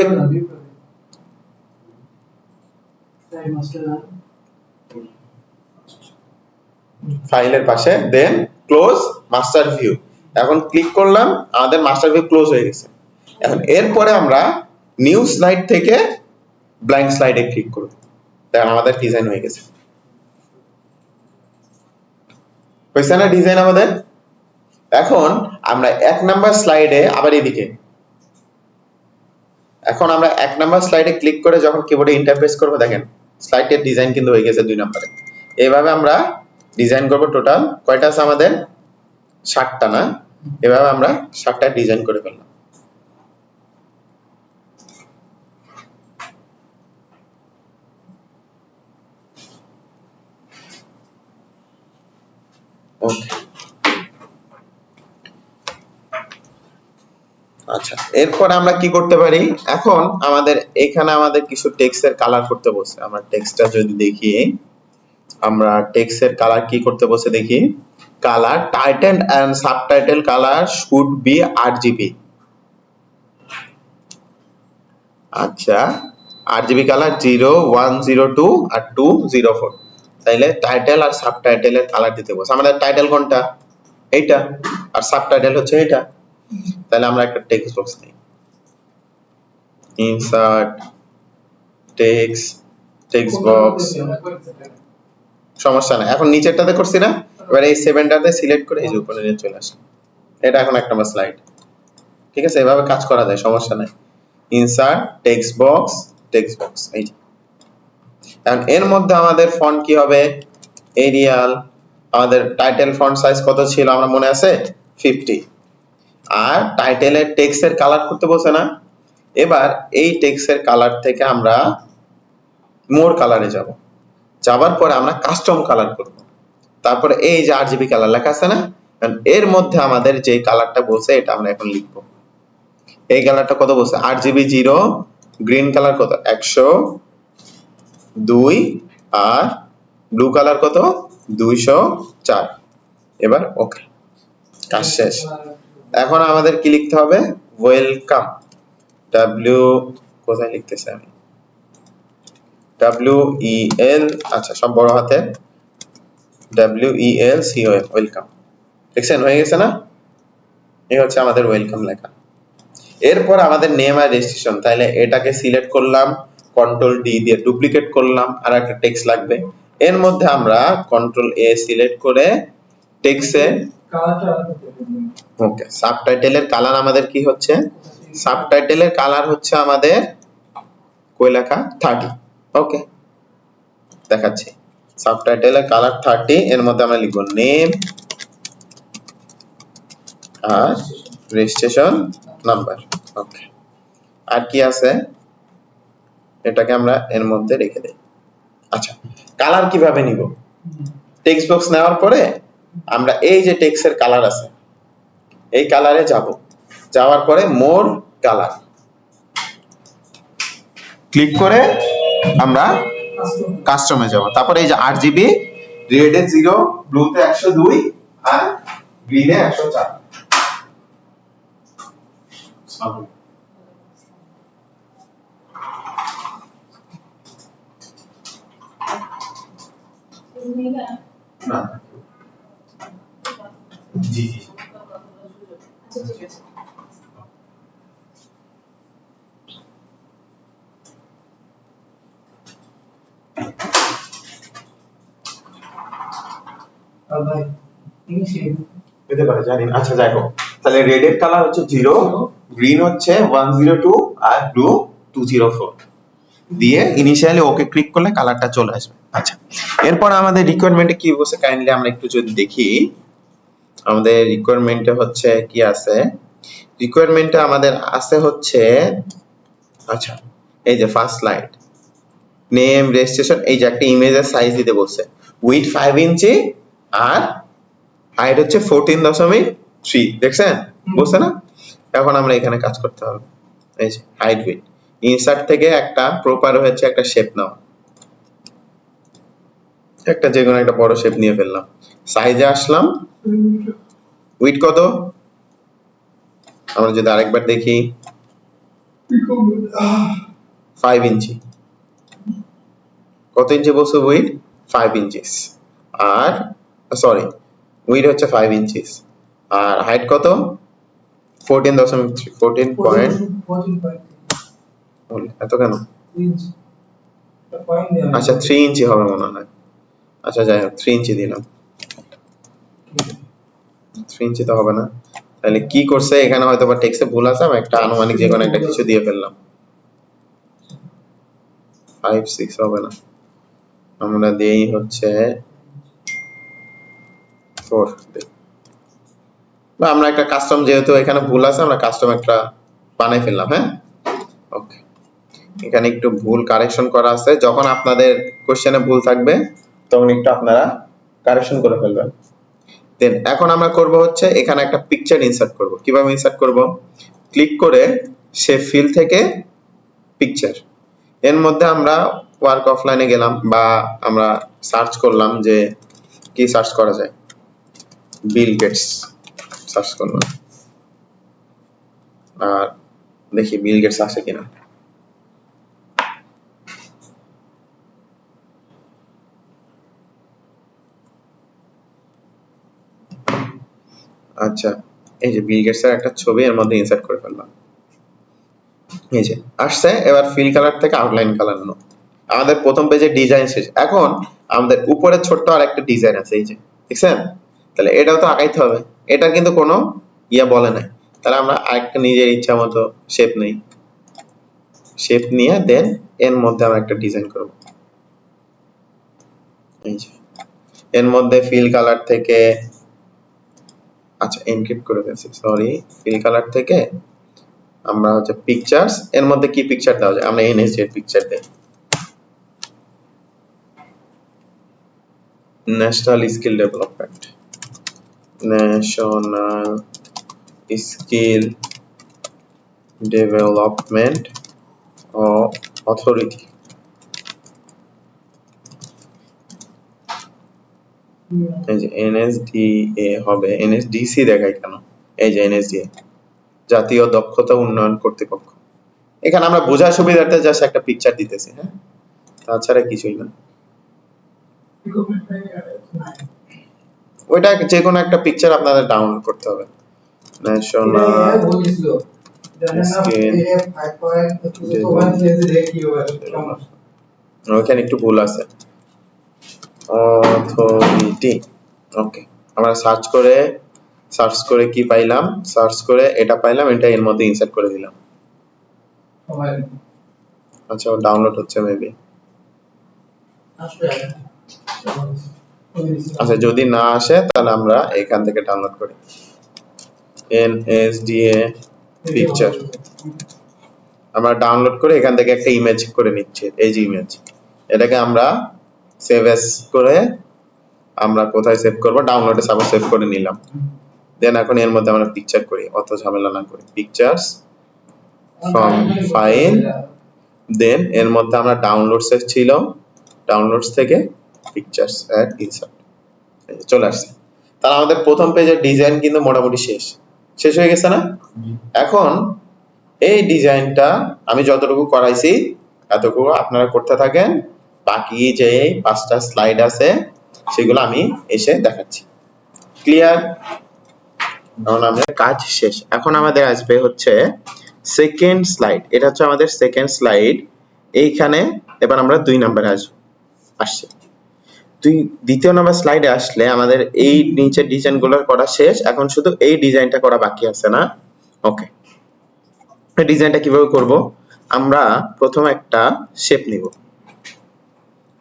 ফাইলের পাশে দেন ক্লোজ মাস্টার ভিউ, এখন ক্লিক করলাম, আমাদের মাস্টার ভিউ ক্লোজ হয়ে গেছে। এখন এরপরে আমরা নিউ স্লাইড থেকে ব্ল্যাঙ্ক স্লাইডে ক্লিক করব, দেখেন আমাদের ডিজাইন হয়ে গেছে। হয়েছে না ডিজাইন আমাদের? এখন আমরা এক নাম্বার স্লাইডে আবার এদিকে, এখন আমরা এক নাম্বার স্লাইডে ক্লিক করে যখন কিবোর্ডে ইন্টারফেস করব, দেখেন স্লাইডের ডিজাইন কিন্তু হয়ে গেছে দুই নম্বরে। এইভাবে আমরা ডিজাইন করব। টোটাল কয়টা আছে আমাদের? 7টা, না? এভাবে আমরা 7টা ডিজাইন করে ফেললাম। ওকে, আচ্ছা, এরপর আমরা কি করতে পারি? এখন আমাদের এখানে আমাদের কিছু টেক্সটের কালার করতে বলছে। আমরা টেক্সটটা যদি দেখি, আমরা টেক্সটের কালার কি করতে বলছে দেখি। Colour title and subtitle colour should be RGB। আচ্ছা, RGB কালার 0, 1, 02 আর 204। তাইলে টাইটেল আর সাবটাইটেলের কালার দিতে বলছে। আমাদের টাইটেল কোনটা? এইটা, আর সাবটাইটেল হচ্ছে এটা। তাহলে আমরা একটা টেক্সট বক্স নিই, ইনসার্ট টেক্সট বক্স, সমস্যা নাই। এখন নিচেরটাতে করছি না, এবার এই 7টাতে সিলেক্ট করে এই যে উপরে নিয়ে চলে আসে, এটা এখন একটা আমার স্লাইড। ঠিক আছে, এভাবে কাজ করা যায়, সমস্যা নাই। ইনসার্ট টেক্সট বক্স এই যে। এখন এর মধ্যে আমাদের ফন্ট কি হবে? এরিয়াল। আমাদের টাইটেল ফন্ট সাইজ কত ছিল আমরা মনে আছে? 50। আর টাইটেলের টেক্সটের কালার করতে বলছে না? এবার এই টেক্সটের কালার থেকে আমরা মোর কালারে যাব, যাবার পরে আমরা কাস্টম কালার করব। তারপরে এই যে RGB কালার লেখা আছে না, এর মধ্যে আমাদের যে কালারটা বলছে এটা আমরা এখন লিখব। এই কালারটা কত বলছে? RGB 0, গ্রিন কালার কত? 102, আর ব্লু কালার কত? 204। এবার ওকে, কাজ শেষ। এখন আমাদের কি লিখতে হবে? ওয়েলকাম। কোথায় লিখতেছি আমি? WEL, আচ্ছা সব বড় হাতে, WELCOM, ওয়েলকাম। দেখছেন হয়ে গেছে না? এই হচ্ছে আমাদের ওয়েলকাম লেখা। এরপর আমাদের নেম আর রেজিস্ট্রেশন, তাহলে এটাকে সিলেক্ট করলাম, কন্ট্রোল ডি দিয়ে ডুপ্লিকেট করলাম, আর একটা টেক্সট লাগবে। এর মধ্যে আমরা কন্ট্রোল A সিলেক্ট করে টেক্সটে ওকে, সাবটাইটেলের কালার আমাদের কি হচ্ছে? সাবটাইটেলের কালার হচ্ছে আমাদের কই লেখা? 30। ওকে, দেখাচ্ছি। সাবটাইটেলে কালার 30, এর মধ্যে আমরা লিখব নেম আর রেজিস্ট্রেশন নাম্বার। ওকে, আর কি আছে এটাকে আমরা এর মধ্যে রেখে দেই। আচ্ছা, কালার কিভাবে নিব? টেক্সট বক্স নেওয়ার পরে আমরা এই যে টেক্সটের কালার আছে এই কালারে যাব, যাওয়ার পরে মোর কালার ক্লিক করে আমরা কাস্টমে যাব। তারপরে এই যে আরজিবি, রেডে 0, ব্লুতে 102 আর গ্রিনে 104। না জি জি ভাই ইনিশিয়েট পেতে পারে জানি না। আচ্ছা যাই হোক, তাহলে রেড এর কালার হচ্ছে 0, গ্রিন হচ্ছে 102 আর ব্লু 204 দিয়ে ইনিশিয়ালি ওকে ক্লিক করলে কালারটা চলে আসবে। আচ্ছা, এরপর আমাদের রিকোয়ারমেন্টে কি বলছে কাইন্ডলি আমরা একটু যদি দেখি। আমাদের রিকোয়ারমেন্টে হচ্ছে কি আছে, রিকোয়ারমেন্টে আমাদের আছে হচ্ছে আচ্ছা এই যে ফার্স্ট স্লাইড নেম রেজিস্ট্রেশন, এই যে একটা ইমেজের সাইজ দিতে বলছে উইথ 5 ইঞ্চি আর হাইট হচ্ছে 14.3, দেখছেন বলছে না? এখন আমরা এখানে কাজ করতে হবে। এই যে হাইট উইথ ইনসার্ট থেকে একটা প্রপার হচ্ছে একটা শেপ নাও, একটা যে কোনো একটা বড় শেপ নিয়ে ফেললাম, সাইজে আসলাম, উইথ কত আমরা যদি আরেকবার দেখি 5 ইঞ্চি, কত ইঞ্চি বলছো উইথ 5 ইঞ্চিস, আর সরি উইথ হচ্ছে 5 ইঞ্চিস আর হাইট কত 14.3 এত কেন? আচ্ছা 3 ইঞ্চি হবে মনে হয়। আচ্ছা যাই হোক 3 ইঞ্চি দিলাম, 3 ইঞ্চি তো হবে না। তাহলে কি করছে এখানে হয়তো বা টেক্সটে ভুল আছে, আমি একটা আনুমানিক যে কোনো একটা কিছু দিয়ে ফেললাম। 5 6 হবে না, আমরা দেই হচ্ছে 4 বা আমরা একটা কাস্টম, যেহেতু এখানে ভুল আছে আমরা কাস্টম একটা বানাই ফেললাম। হ্যাঁ ওকে, এখানে একটু ভুল কারেকশন করা আছে, যখন আপনাদের কোশ্চেনে ভুল থাকবে তখন একটু আপনারা কারেকশন করে ফেলবেন। দেন এখন আমরা করব হচ্ছে এখানে একটা পিকচার ইনসার্ট করব। কিভাবে ইনসার্ট করব? ক্লিক করে শেপ ফিল থেকে পিকচার, এর মধ্যে আমরা ওয়ার্ক অফলাইনে গেলাম বা আমরা সার্চ করলাম যে কি সার্চ করা যায়, বিল গেটস সার্চ করলাম আর দেখি বিল গেটস আসে কিনা। আচ্ছা এই যে বিল গেটস এর একটা ছবি এর মধ্যে ইনসার্ট করে ফেললাম, এই যে আসছে। এবার ফিল কালার থেকে আউটলাইন কালার নো, আমাদের প্রথম পেজে ডিজাইন শেষ। এখন আমাদের উপরে ছোট্ট আর একটা ডিজাইন আছে, এই যে দেখছেন, তাহলে এটাও তো আঁকাইতে হবে, এটা কিন্তু কোনো ইয়া বলে নাই। তাহলে আমরা আরেকটা নিজের ইচ্ছা মতো শেপ নেই, শেপ নিয়ে দেন এর মধ্যে আমরা একটা ডিজাইন করব। এই যে এর মধ্যে ফিল কালার থেকে, আচ্ছা এনক্রিপ্ট করে ফেলছি সরি, ফিল কালার থেকে আমরা হচ্ছে পিকচার্স, এর মধ্যে কি পিকচার দেওয়া যায়, আমরা এনএসডি এর পিকচার দেই, national skill development, national skill development authority. এই যে এনএসডিএ হবে, এনএসডিসি দেখায় কেন? এই যে এনএসডিএ জাতীয় দক্ষতা উন্নয়ন কর্তৃপক্ষ। এখানে আমরা বোঝার সুবিধার্থে জাস্ট একটা পিকচার দিতেছি, হ্যাঁ তাছাড়া কিছুই না। ওইটা যে কোনো একটা পিকচার আপনাদের ডাউনলোড করতে হবে। ন্যাশনাল ওখানে একটু ভুল আছে, অথরিটি। ওকে, আমরা সার্চ করে কি পাইলাম, সার্চ করে এটা পাইলাম, এটা এর মধ্যে ইনসার্ট করে দিলাম। আচ্ছা ডাউনলোড হচ্ছে মেবি। আচ্ছা যদি না আসে তাহলে আমরা এখান থেকে ডাউনলোড করি NSDA পিকচার আমরা ডাউনলোড করে এখান থেকে একটা ইমেজ করে নিচ্ছি এই যে ইমেজ এটাকে আমরা সেভ এস করে আমরা কোথায় সেভ করব ডাউনলোডে সাপোজ সেভ করে নিলাম দেন এখন এর মধ্যে আমরা পিকচার করি অত ঝামেলা না করি পিকচারস ফ্রম ফাইল দেন এর মধ্যে আমরা ডাউনলোডস এর ছিল ডাউনলোডস থেকে পিকচারস এড ইনসার্ট চলে আসছে তাহলে আমাদের প্রথম পেজের ডিজাইন কিন্তু মোটামুটি শেষ হয়ে গেছে না এখন এই ডিজাইনটা আমি যতটুকু করাইছি এতটুকু আপনারা করতে থাকেন বাকি যে 5টা স্লাইড আছে সেগুলো আমি এসে দেখাচ্ছি ক্লিয়ার এখন আমাদের কাজ শেষ এখন আমাদের আসবে হচ্ছে সেকেন্ড স্লাইড এটা হচ্ছে আমাদের সেকেন্ড স্লাইড এইখানে এবার আমরা 2 নম্বরে আসছি দ্বিতীয় নাম্বার স্লাইডে আসলে আমাদের এই নিচের ডিজাইনগুলো করা শেষ এখন শুধু এই ডিজাইনটা করা বাকি আছে না ওকে এই ডিজাইনটা কিভাবে করব আমরা প্রথমে একটা শেপ নিব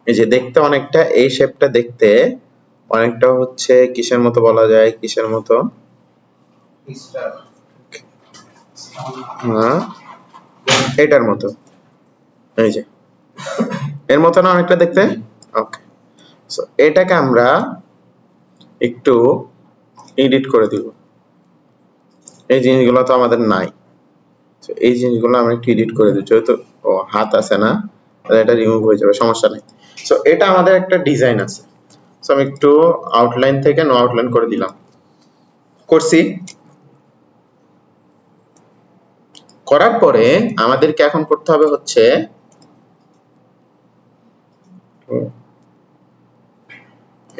এই যে দেখতে অনেকটা এই শেপটা দেখতে অনেকটা হচ্ছে কিসের মতো বলা যায় কিসের মতো হ্যাঁ এটার মতো এই যে এর মতো না অনেকটা দেখতে ওকে সো এটাকে আমরা একটু এডিট করে দিব এই জিনিসগুলো তো আমাদের নাই তো এই জিনিসগুলো আমরা একটু এডিট করে দিই যেহেতু হাত আছে না তাহলে এটা রিমুভ হয়ে যাবে সমস্যা নেই সো এটা আমাদের একটা ডিজাইন আছে সো আমি একটু আউটলাইন থেকে নো আউটলাইন করে দিলাম করছি করার পরে আমাদেরকে এখন করতে হবে হচ্ছে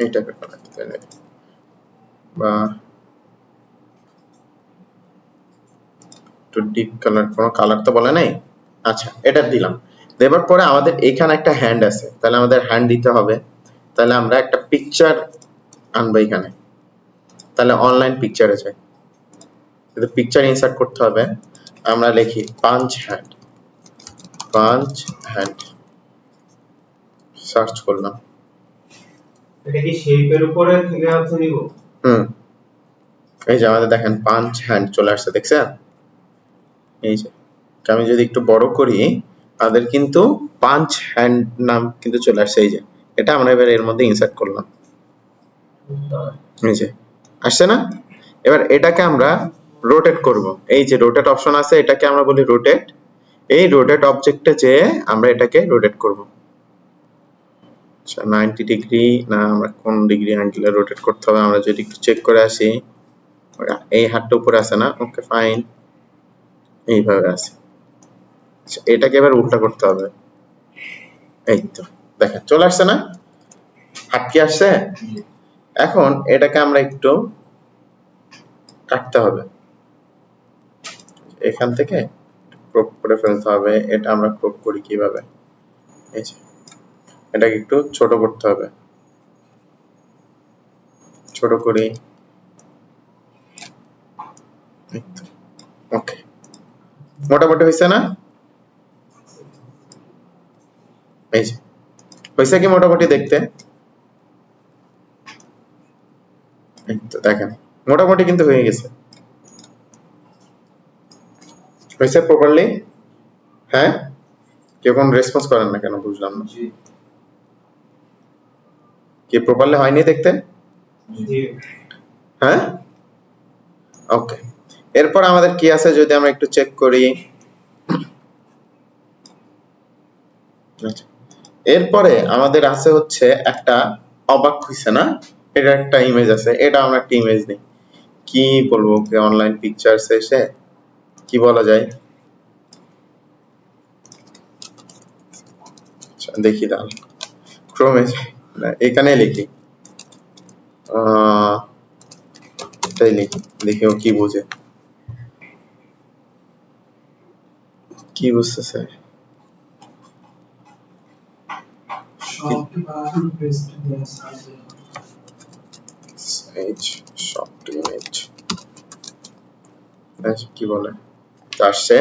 এইটাকে বা একটু ডিপ কালার কোনো কালার তো বলে নাই আচ্ছা এটা দিলাম দেবার পরে আমাদের এখানে একটা হ্যান্ড আছে তাহলে আমাদের হ্যান্ড দিতে হবে তাহলে আমরা একটা পিকচার আনবো এখানে তাহলে অনলাইন পিকচারে যাই কিন্তু পিকচার ইনসার্ট করতে হবে আমরা লিখি পাঞ্চ হ্যান্ড সার্চ করলাম এটা কি শেপের উপরে থেকে আছে নিব এই যে আমাদের দেখেন পাঞ্চ হ্যান্ড চলে আসছে দেখছেন এই যে আমি যদি একটু বড় করি আমাদের কিন্তু পাঞ্চ হ্যান্ড নাম কিন্তু চলে আসছে এই যে এটা আমরা এবার এর মধ্যে ইনসার্ট করলাম এই যে আসছে না এবার এটাকে আমরা রোটেট করব এই যে রোটেট অপশন আছে এটাকে আমরা বলি রোটেট এই রোটেট অবজেক্টে যে আমরা এটাকে রোটেট করব আচ্ছা 90 ডিগ্রি না আমরা কোন ডিগ্রি অ্যাঙ্গেলে রোটেট করতে হবে আমরা যদি একটু চেক করে আসি এই হাতটা উপরে আছে না ওকে ফাইন এইভাবে আছে আচ্ছা এটাকে এবার উল্টা করতে হবে এই তো দেখেন চলে আসছে না হাত কি আসছে এখন এটাকে আমরা একটু কাটতে হবে এখান থেকে ক্রপ করে ফেলতে হবে এটা আমরা ক্রপ করি কিভাবে এই যে এটাকে একটু ছোট করতে হবে ছোট করি ওকে মোটামুটি হয়েছে না এই যে হয়েছে কি মোটামুটি দেখতে এই তো দেখেন মোটামুটি কিন্তু হয়ে গেছে হয়েছে প্রপারলি হ্যাঁ কেউ কোন রেসপন্স করেন না কেন বুঝলাম না কি প্রপারলি হয়নি দেখতে হ্যাঁ ওকে এরপর আমাদের কি আছে যদি আমরা একটু চেক করি এরপরে আমাদের আছে হচ্ছে একটা অবাক হইছে না এটা একটা ইমেজ আছে এটা আমরা একটা ইমেজ নেই কি বলবো ওকে অনলাইন পিকচারস এসে কি বলা যায় আচ্ছা দেখি তাহলে ক্রোমে না এখানে লিখি এটাই লিখি দেখি ও কি বুঝে কি বুঝতেছে কি বলে আসছে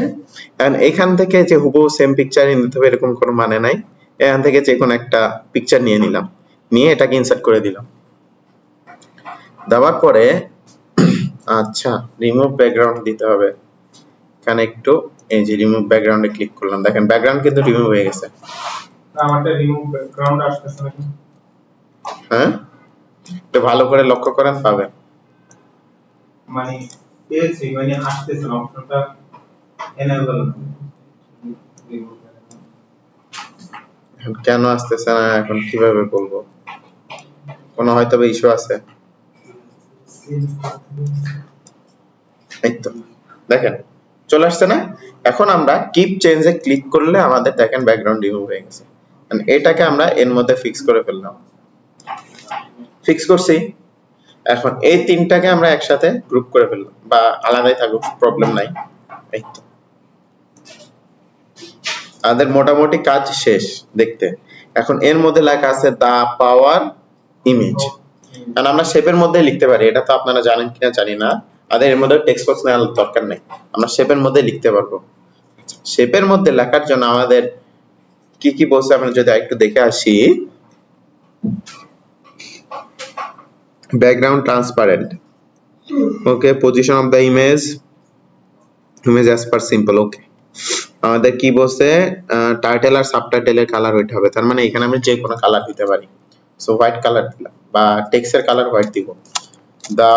এখান থেকে যে হুবহু সেম পিকচার নিতে হবে এরকম কোনো মানে নাই এখান থেকে যে কোনো একটা পিকচার নিয়ে নিলাম নিয়ে এটাকে ইনসার্ট করে দিলাম। দেওয়ার পরে আচ্ছা রিমুভ ব্যাকগ্রাউন্ড দিতে হবে। এখানে একটু এই যে রিমুভ ব্যাকগ্রাউন্ডে ক্লিক করলাম, দেখেন ব্যাকগ্রাউন্ড কিন্তু রিমুভ হয়ে গেছে। আমারটা রিমুভ ব্যাকগ্রাউন্ড আসতেছে না কেন? হ্যাঁ, একটু ভালো করে লক্ষ্য করেন পাবেন। মানে পেয়েছি, মানে আসতেছে না, অপশনটা এনেবল না। এখন কেন আসতেছে না, এখন কিভাবে বলবো? কোনো হয়তো ইস্যু আছে। এই তো দেখেন চলে আসছে না। এখন আমরা কিপ চেঞ্জে ক্লিক করলে আমাদের দেখেন ব্যাকগ্রাউন্ড রিমুভ হয়ে গেছে। এটাকে আমরা এর মধ্যে ফিক্স করে ফেললাম, ফিক্স করছি। এখন এই তিনটাকে আমরা একসাথে গ্রুপ করে ফেললাম, বা আলাদাই থাকুক প্রবলেম নাই। এই তো আমাদের মোটামুটি কাজ শেষ দেখতে। এখন এর মধ্যে লেখা আছে দা পাওয়ার ইমেজ, কারণ আমরা শেপের মধ্যে লিখতে পারি, এটা তো আপনারা জানেন কিনা জানি না। আমাদের এর মধ্যে টেক্সট বক্স নেওয়ার দরকার নেই, আমরা শেপের মধ্যে লিখতে পারবো। শেপের মধ্যে লেখার জন্য আমাদের কি কি বলছে আমরা যদি একটু দেখে আসি। Background transparent, okay. Position of the image, image as per simple, okay. আমাদের কি বলছে, টাইটেল আর সাবটাইটেলের কালার হইতে হবে, তার মানে এখানে আমি যে কোনো কালার দিতে পারি। সো হোয়াইট কালার দিলাম, বা টেক্সটের কালার হোয়াইট দিব। দা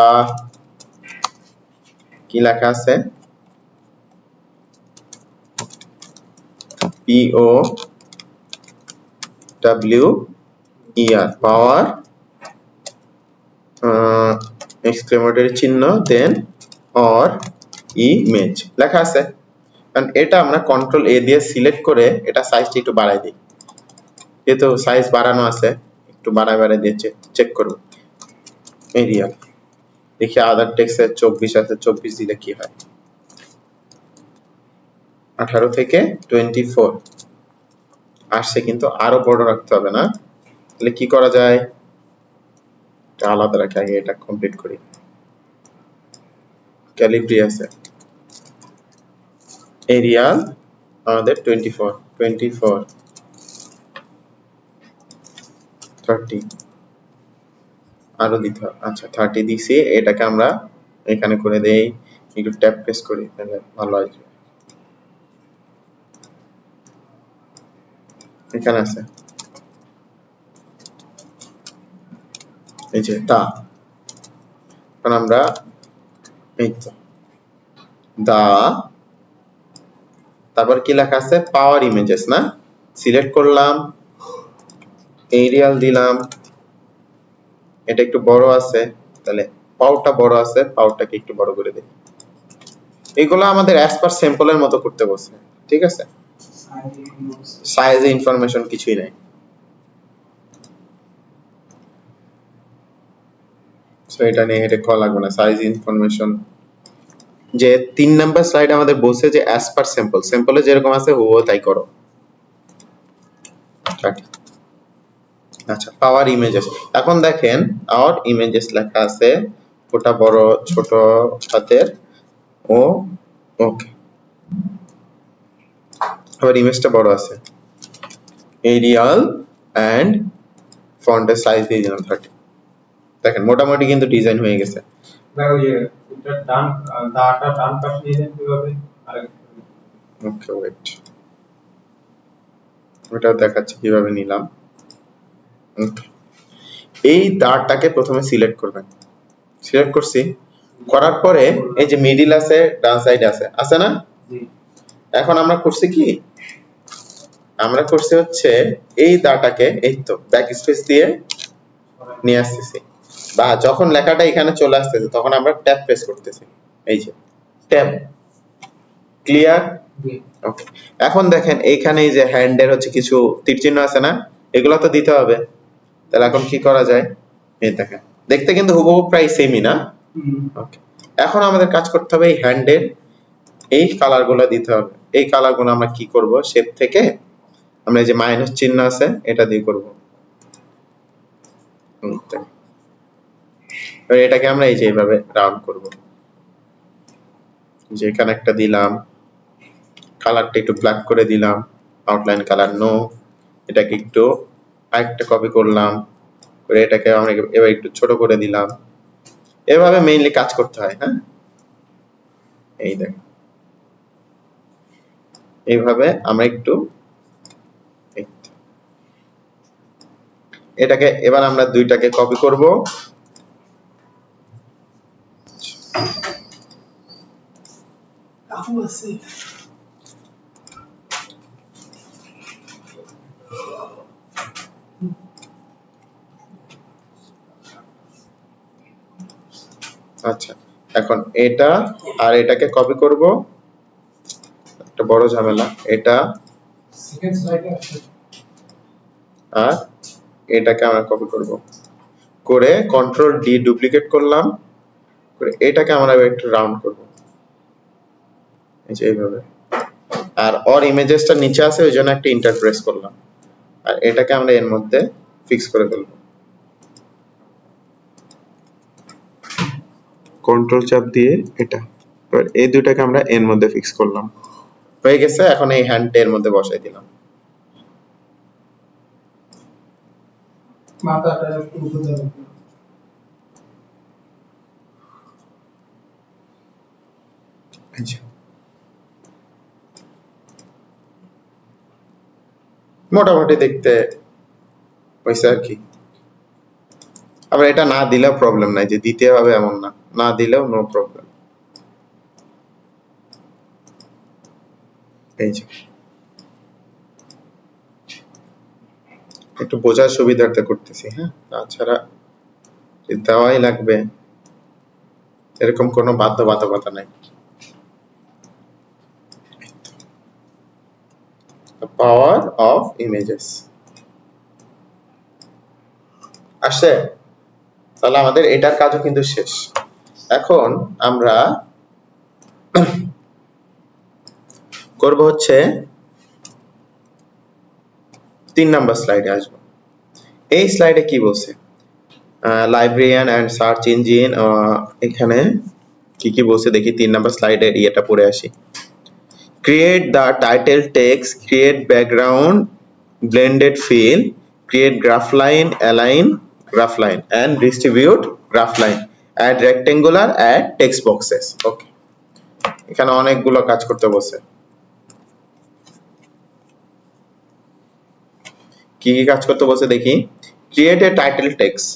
কি লেখা আছে, পি ও ডাব্লিউ ই আর, পাওয়ার এক্সক্লেমেটরি চিহ্ন, দেন অর ইমেজ লেখা আছে। কারণ এটা আমরা কন্ট্রোল এ দিয়ে সিলেক্ট করে এটা সাইজটা একটু বাড়াই দিই, যেহেতু সাইজ বাড়ানো আছে একটু বাড়ায় দিয়ে চেক করব। এরিয়া দেখি আদার টেক্সটে 24 আছে, 24 দিলে কি হয়। 18 থেকে 24 আসছে, কিন্তু আরো বড় রাখতে হবে না। তাহলে কি করা যায়, এটা আলাদা রাখি, আগে এটা কমপ্লিট করি। ক্যালিব্রি আছে, এরিয়াল আমাদের 24 30 আরো দিতে হবে। আচ্ছা 30 দিছি, এটাকে আমরা এখানে করে দেই, একটু ট্যাপ প্রেস করি তাহলে ভালো হয়। এখানে আছে এই যে দা, এখন আমরা এই তো দা, তারপর কি লেখা আছে, পাওয়ার ইমেজেস না, সিলেক্ট করলাম, এরিয়াল দিলাম, এটা একটু বড় আছে, তাহলে পাওয়ারটা বড় আছে, পাওয়ারটাকে একটু বড় করে দেই। এগুলো আমাদের অ্যাজ পার স্যাম্পলের মতো করতে বলছে, ঠিক আছে। সাইজে ইনফরমেশন কিছুই নাই। সো এটা নিয়ে হেডে কল লাগবে না, সাইজ ইনফরমেশন। যে 3 নাম্বার স্লাইড আমাদের বলছে যে অ্যাজ পার স্যাম্পল, স্যাম্পলে যেরকম আছে হুবহু তাই করো। আচ্ছা পাওয়ার ইমেজেস, এখন দেখেন আওয়ার ইমেজেস লেখা আছে, ওটা বড় ছোট হাতের ও, ওকে। আবার ইমেজটা বড় আছে, এরিয়াল এন্ড ফন্টের সাইজ দিয়ে দিলাম 30। দেখেন মোটামুটি কিন্তু ডিজাইন হয়ে গেছে। দেখো যে এটা ডান, দাটা ডান পাশে নিয়ে যান কিভাবে, ওকে ওয়েট, ওটাও দেখাচ্ছি কিভাবে নিলাম। ওকে, এই দাঁড়টাকে প্রথমে সিলেক্ট করবেন, সিলেক্ট করছি, করার পরে এই যে মিডিল আছে, ডান সাইডে আছে, আছে না। এখন আমরা করছি কি, আমরা করছি হচ্ছে এই দাঁটাকে এই তো ব্যাক স্পেস দিয়ে নিয়ে আসতেছি, বা যখন লেখাটা এখানে চলে আসতেছে তখন আমরা ট্যাব প্রেস করতেছি, এই যে ট্যাব, ক্লিয়ার। ওকে, এখন দেখেন এইখানে এই যে হ্যান্ডের হচ্ছে কিছু তীর চিহ্ন আছে না, এগুলো তো দিতে হবে। তাহলে এখন কি করা যায়, এই দেখেন দেখতে কিন্তু হুবহু প্রায় সেমই না। ওকে, এখন আমাদের কাজ করতে হবে এই হ্যান্ডের এই কালারগুলো দিতে হবে। এই কালারগুলো আমরা কি করব, শেপ থেকে আমরা এই যে মাইনাস চিহ্ন আছে এটা দিয়ে করব। এটাকে আমরা এই যে এইভাবে রাউন্ড করব, যে এখানে একটা দিলাম, কালারটা একটু ব্ল্যাক করে দিলাম, আউটলাইন কালার নো, এটাকে একটু আরেকটা কপি করলাম, করে এটাকে আমরা এবার একটু ছোট করে দিলাম। এভাবে মেইনলি কাজ করতে হয়। হ্যাঁ, এই দেখো এইভাবে আমরা একটু এটাকে এবার আমরা দুইটাকে কপি করব। কাকু আছে আচ্ছা, এখন এটা আর এটাকে কপি করব, একটা বড় ঝামেলা। এটা সেকেন্ড স্লাইডে আছে আর এটাকে আমরা কপি করব, করে কন্ট্রোল ডি ডুপ্লিকেট করলাম, করে এটাকে আমরা এবার একটু রাউন্ড করব, এই যে এইভাবে। আর ওর ইমেজেসটা নিচে আছে ওই জন্য একটা ইন্টার প্রেস করলাম, আর এটাকে আমরা এর মধ্যে ফিক্স করে ফেলবো। কন্ট্রোল চাপ দিয়ে এটা, এবার এই দুটাকে আমরা এর মধ্যে ফিক্স করলাম, হয়ে গেছে। এখন এই হ্যান্ডটা এর মধ্যে বসাই দিলাম। মাথাটা একটু উপরে রাখো এই যে। মোটামুটি দেখতে হয়েছে আর কি। আবার এটা না দিলেও প্রবলেম নাই, যে দিতে হবে এমন না, না দিলেও নো প্রবলেম। এই যে একটু বোঝার সুবিধার্থে করতেছি। হ্যাঁ, তাছাড়া যে দেওয়াই লাগবে এরকম কোনো বাধ্যবাধকতা নাই। পাওয়ার অফ ইমেজেস আসছে। তাহলে আমাদের এটার কাজও কিন্তু শেষ। এখন আমরা করব হচ্ছে 3 নাম্বার স্লাইডে আসবো। এই স্লাইডে কি বলছে, লাইব্রেরিয়ান এন্ড সার্চ ইঞ্জিন, এখানে কি কি বলছে দেখি। 3 নাম্বার স্লাইডে এটা পড়ে আসি। Create the title text, create background blended fill, create graph line, align graph line and distribute graph line, add rectangular, add text boxes. Okay, এখানে অনেকগুলো কাজ করতে বলছে। কি কি কাজ করতে বলছে দেখি। create a title text,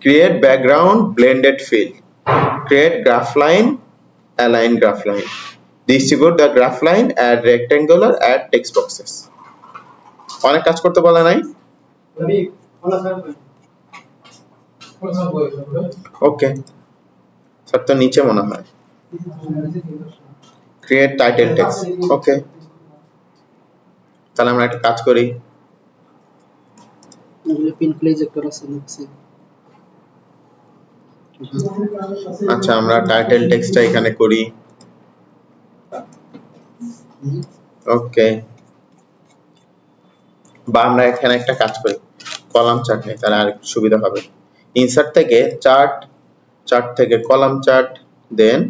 create background blended fill, create graph line, align graph line, distribute the graph line, add rectangular, add text boxes. অনেক কাজ করতে বলে নাই? রবি ওলা স্যার কোন সব বই ওকে, স্যার তো নিচে মনে হয় ক্রিয়েট টাইটেল টেক্সট। ওকে, তাহলে আমরা একটা কাজ করি। এগুলো পিন প্লেজ একটা আছে লিখছি। আচ্ছা, আমরা টাইটেল টেক্সটটা এখানে করি। ওকে, বা আমরা এখানে একটা কাজ করি, কলাম চার্ট নেই, তাহলে আর একটু সুবিধা হবে। ইনসার্ট থেকে চার্ট, চার্ট থেকে কলাম চার্ট, দেন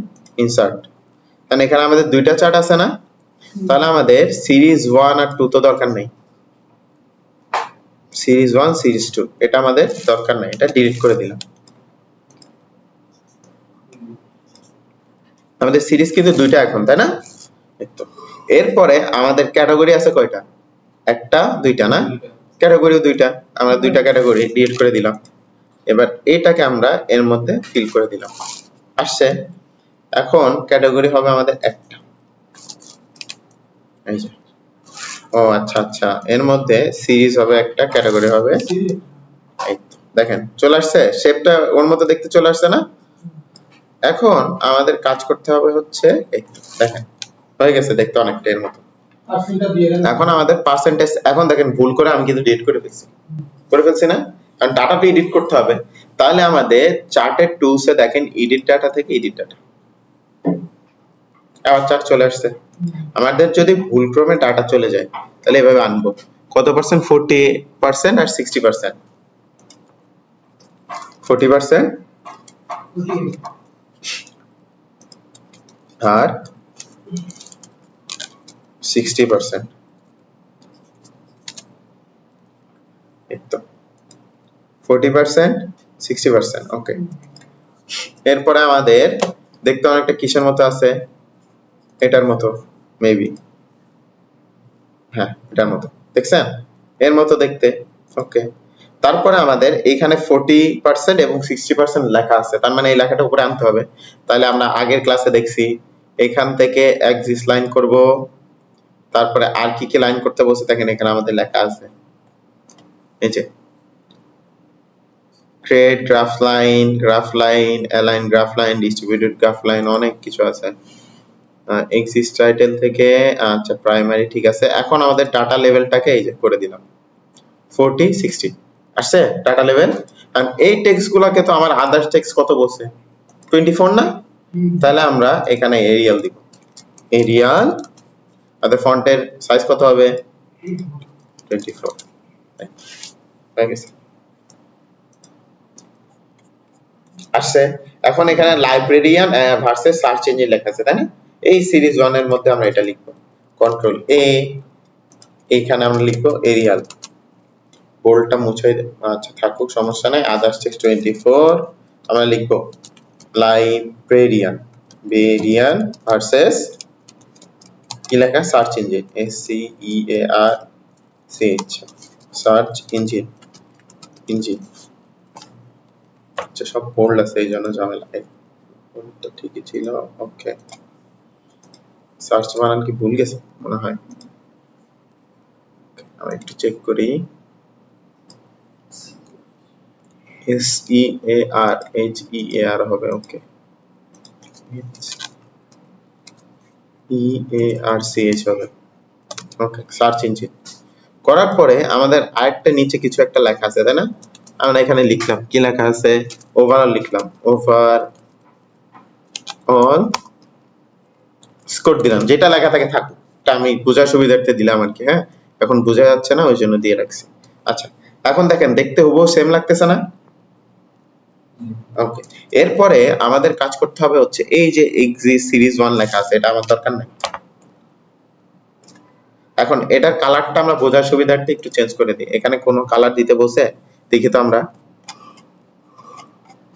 ইনসার্ট। কারণ এখানে আমাদের দুইটা চার্ট আছে না, তাহলে আমাদের সিরিজ 1 আর 2 তো দরকার নেই। সিরিজ 1 সিরিজ 2 এটা আমাদের দরকার নাই, এটা ডিলিট করে দিলাম। আমাদের সিরিজ কিন্তু দুইটা এখন, তাই না? তো এরপরে আমাদের ক্যাটাগরি আছে কয়টা? একটা দুইটা না, ক্যাটাগরিও দুইটা, আমরা দুইটা ক্যাটাগরি ডিলিট করে দিলাম। এবার এটাকে আমরা এর মধ্যে ফিল করে দিলাম, আসছে। এখন ক্যাটাগরি হবে আমাদের একটা, এই যে। ও আচ্ছা আচ্ছা, এর মধ্যে সিরিজ হবে একটা, ক্যাটাগরি হবে। এই তো, দেখেন চলে আসছে, শেপটা ওর মতো দেখতে চলে আসছে না? এখন আমাদের কাজ করতে হবে হচ্ছে এই তো, দেখেন হয়ে গেছে দেখতে অনেকটা এর মতো। আর ফিলটা দিয়ে দেন এখন আমাদের পার্সেন্টেজ, এখন দেখেন ভুল করে আমি কিন্তু ডিলিট করে ফেলছি না, কারণ ডাটাটা এডিট করতে হবে। তাহলে আমাদের চার্টের টুলসে দেখেন এডিট ডাটা থেকে এডিট ডাটা, আবার চার্ট চলে আসছে। আমাদের যদি ভুলক্রমে ডাটা চলে যায় তাহলে এভাবে আনবো কত পার্সেন্ট, 40% আর 60%, 40% আর 60%। এই তো 40%, 60%, ওকে। এরপরে আমাদের দেখতে অনেকটা কিসের মতো আছে, এটার মতো মেবি, হ্যাঁ এটার মতো, দেখছেন এর মতো দেখতে, ওকে। তারপরে আমাদের এখানে 40% এবং 60% লেখা আছে, তার মানে এই লেখাটা উপরে আনতে হবে। তাহলে আমরা আগের ক্লাসে দেখছি এখান থেকে এক্সিস লাইন করব, তারপরে আর কি কি লাইন করতে বলছে দেখেন এখানে আমাদের লেখা আছে, এই যে create graph line, align graph line, distributed graph line, অনেক কিছু আছে। এক্সিস টাইটেল থেকে আচ্ছা প্রাইমারি, ঠিক আছে। এখন আমাদের ডাটা লেভেলটাকে এই যে করে দিলাম 40 60 আসছে ডাটা লেভেল। আর এই টেক্সট গুলাকে তো আমার আদার্স টেক্সট কত বলছে 24 না, তাহলে আমরা এখানে এরিয়াল দিব, এরিয়াল। আমাদের ফন্টের সাইজ কত হবে 24, হয়ে গেছে, আসছে। এখন এখানে লাইব্রেরিয়ান ভার্সেস সার্চ ইঞ্জিন লেখা আছে তাই না, এই সিরিজ 1 এর মধ্যে আমরা এটা লিখবো, কন্ট্রোল এ, এইখানে আমরা লিখবো এরিয়াল, বোল্ডটা মুছাই দে, আচ্ছা থাকুক সমস্যা নাই। আদার্স টেক্সট 24 আমরা লিখবো লাইব্রেরিয়ান ভার্সেস কি লেখা search engine, S C E A R C H, search engine, আচ্ছা সব বোল্ড আছে এই জন্য ঝামেলা, তো ঠিকই ছিল, ওকে। সার্চ বানান কি ভুল গেছে মনে হয়, আমি একটু চেক করি, S E A R H E A আর হবে, ওকে, ই এ আর সি এইচ হবে, ওকে। সার্চ ইঞ্জিন করার পরে আমাদের আরেকটা নিচে কিছু একটা লেখা আছে তাই না, আমরা এখানে লিখলাম কি লেখা আছে, ওভারঅল লিখলাম, ওভার অল স্কোর দিলাম, যেটা লেখা থাকে থাকুক, এটা আমি বোঝার সুবিধার্থে দিলাম আর কি, হ্যাঁ এখন বোঝা যাচ্ছে না ওই জন্য দিয়ে রাখছি। আচ্ছা এখন দেখেন দেখতে হুবহু সেম লাগতেছে না, ওকে। এরপরে আমাদের কাজ করতে হবে হচ্ছে এই যে এক্সিস সিরিজ 1 লেখা আছে এটা আমার দরকার নাই, এখন এটার কালারটা আমরা বোঝার সুবিধার্থে একটু চেঞ্জ করে দিই, এখানে কোনো কালার দিতে বলছে দেখি তো আমরা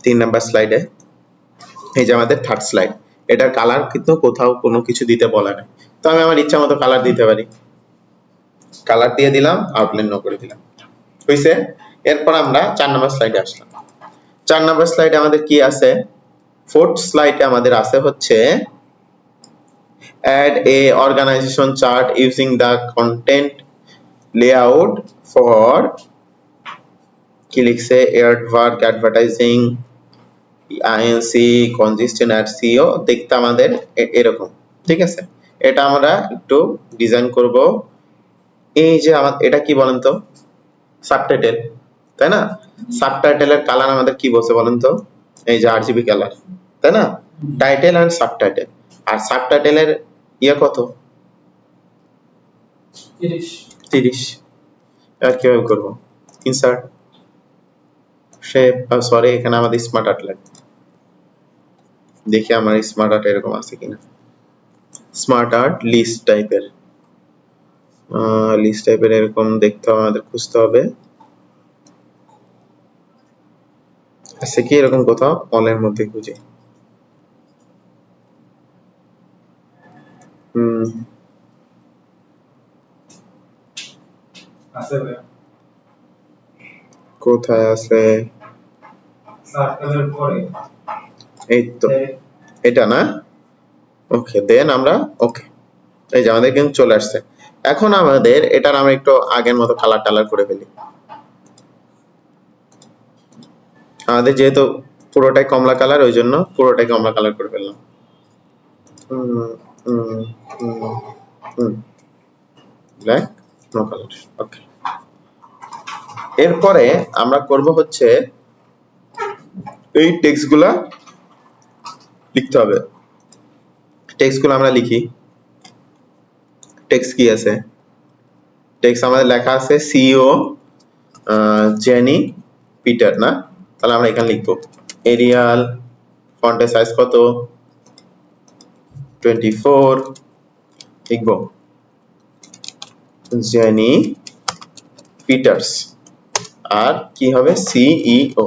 3 নাম্বার স্লাইডে, এই যে আমাদের থার্ড স্লাইড, এটার কালার কিন্তু কোথাও কোনো কিছু দিতে বলা নাই, তো আমি আমার ইচ্ছা মতো কালার দিতে পারি, কালার দিয়ে দিলাম, আউটলাইন নো করে দিলাম, হইছে। এরপর আমরা 4 নাম্বার স্লাইডে আসলাম। 4 নাম্বার স্লাইডে আমাদের কি আছে, ফোর্থ স্লাইডে আমাদের আছে হচ্ছে add a organization chart using the content layout for কি লিখছে aardvark advertising inc consistent at SEO, দেখতে আমাদের এরকম, ঠিক আছে। এটা আমরা একটু ডিজাইন করব, এই যে এটা কি বলেন তো সাবটাইটেল তাই না, সাবটাইটেলের কালার আমাদের কি বলছে বলেন তো, এই যে আরজিবি কালার তাই না, টাইটেল এন্ড সাবটাইটেল, আর সাবটাইটেলের ইয়া কত 30, আর কিভাবে করব ইনসার্ট শেপ, সরি এখানে আমাদের স্মার্ট আর্ট লাগবে, দেখি আমার স্মার্ট আর্ট এরকম আছে কিনা, স্মার্ট আর্ট লিস্ট টাইপের এরকম দেখতে হবে, আমাদের খুঁজতে হবে, আছে কি এরকম কোথাও, অলের মধ্যে খুঁজে, আছে ভাই, কোথায় আছে, সার্কেলের পরে এই তো এটা না, ওকে দেন আমরা ওকে, এই যে আমাদের কিন্তু চলে আসছে। এখন আমাদের এটার আমরা একটু আগের মতো কালার টালার করে ফেলি, আমাদের যেহেতু পুরোটাই কমলা কালার ওই জন্য পুরোটাই কমলা কালার করে ফেললাম, ব্ল্যাক নো কালার, ওকে। এরপরে আমরা করব হচ্ছে এই টেক্সটগুলা লিখতে হবে, টেক্সটগুলো আমরা লিখি, টেক্সট কি আছে, টেক্সট আমাদের লেখা আছে সিইও জেনি পিটার না, তাহলে আমরা এখানে লিখবো এরিয়াল, ফন্টের সাইজ কত 24, লিখবো জেনি পিটার্স, আর কি হবে সিইও,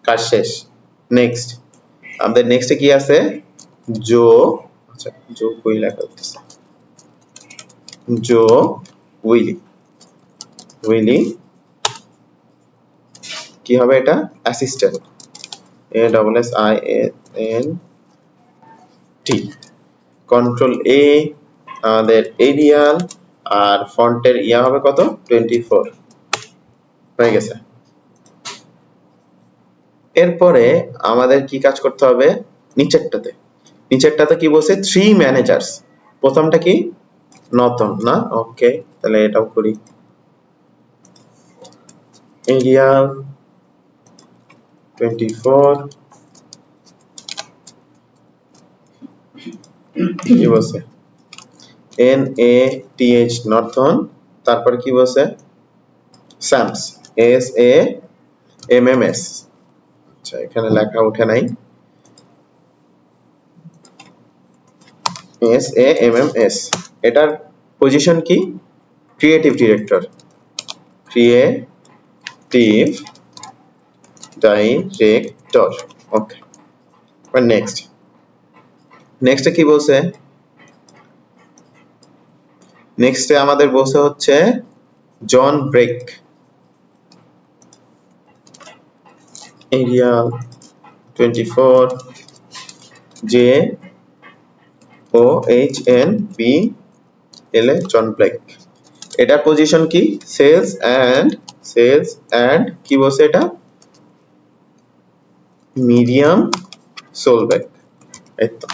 কাজ শেষ। নেক্সট আমাদের নেক্সটে কি আছে, জো, আচ্ছা জো কই লেখা হচ্ছে, জো উইলি, উইলি কি হবে এটা, assistant, A double S I N T, control A, আমাদের এরিয়াল, আর ফন্টের ইয়া হবে কত 24, হয়ে গেছে। এরপরে আমাদের কি কাজ করতে হবে, নিচেরটাতে, নিচেরটাতে কি বলছে 3 ম্যানেজার্স, প্রথমটা কি নতুন না, ওকে তাহলে এটাও করি, এরিয়াল 24, কি বলছে N A T H Norton, তারপর কি বলছে Sams S A M M S, আচ্ছা এখানে লেখা ওঠে নাই, S A M M S, এটার পজিশন কি creative director, creative director, okay. Next নেক্সটে কি বলছে, নেক্সটে আমাদের বলছে হচ্ছে John Blake, Arial 24, J O H N B L A, John Blake, এটার পজিশন কি সেলস এন্ড কি বলছে এটা মিডিয়াম সোলব্যাক, এই তো।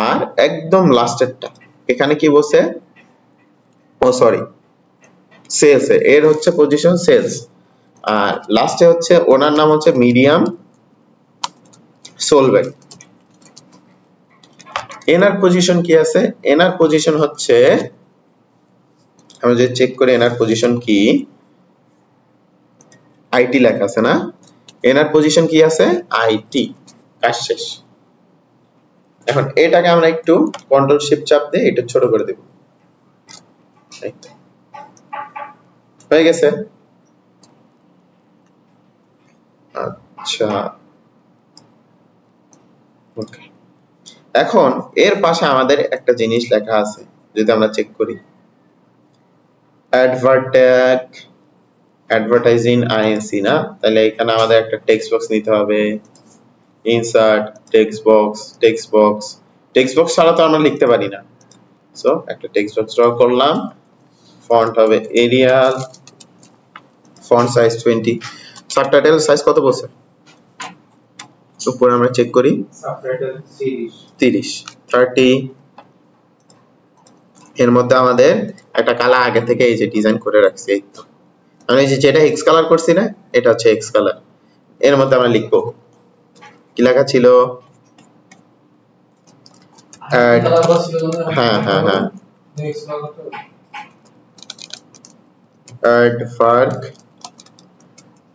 আর একদম লাস্টেরটা এখানে কি বলছে, ও সরি সেলস, এর হচ্ছে পজিশন সেলস, আর লাস্টে হচ্ছে ওনার নাম হচ্ছে মিডিয়াম সোলব্যাক। এনার পজিশন কি আছে, এনার পজিশন হচ্ছে, আমরা যে চেক করে এনার পজিশন কি, আইটি লেখা আছে না, এনার পজিশন কি আছে আইটি, কাজ শেষ। এখন এটাকে আমরা একটু কন্ট্রোল শিফট চাপ দিয়ে এটা ছোট করে দেব, এই তো হয়ে গেছে। আচ্ছা ওকে, এখন এর পাশে আমাদের একটা জিনিস লেখা আছে, যদি আমরা চেক করি অ্যাডভার্ট্যাগ, অ্যাডভার্টাইজিং আইএনসি না, তাহলে এখানে আমাদের একটা টেক্সট বক্স নিতে হবে, insert text box, text box ছাড়া তো আমরা লিখতে পারি না, সো একটা টেক্সট বক্স ড্র করলাম, ফন্ট হবে Arial, font size 20, subtitle size কত বলছে উপরে আমরা চেক করি, সাবটাইটেল 30, 30, এর মধ্যে আমাদের একটা কালার আগে থেকে এই যে ডিজাইন করে রাখছি, এই তো আমি যে যেটা এক্স কালার করছি না, এটা হচ্ছে এক্স কালার, এর মধ্যে আমরা লিখবো কি লেখা ছিল, অ্যাড, হ্যাঁ হ্যাঁ হ্যাঁ,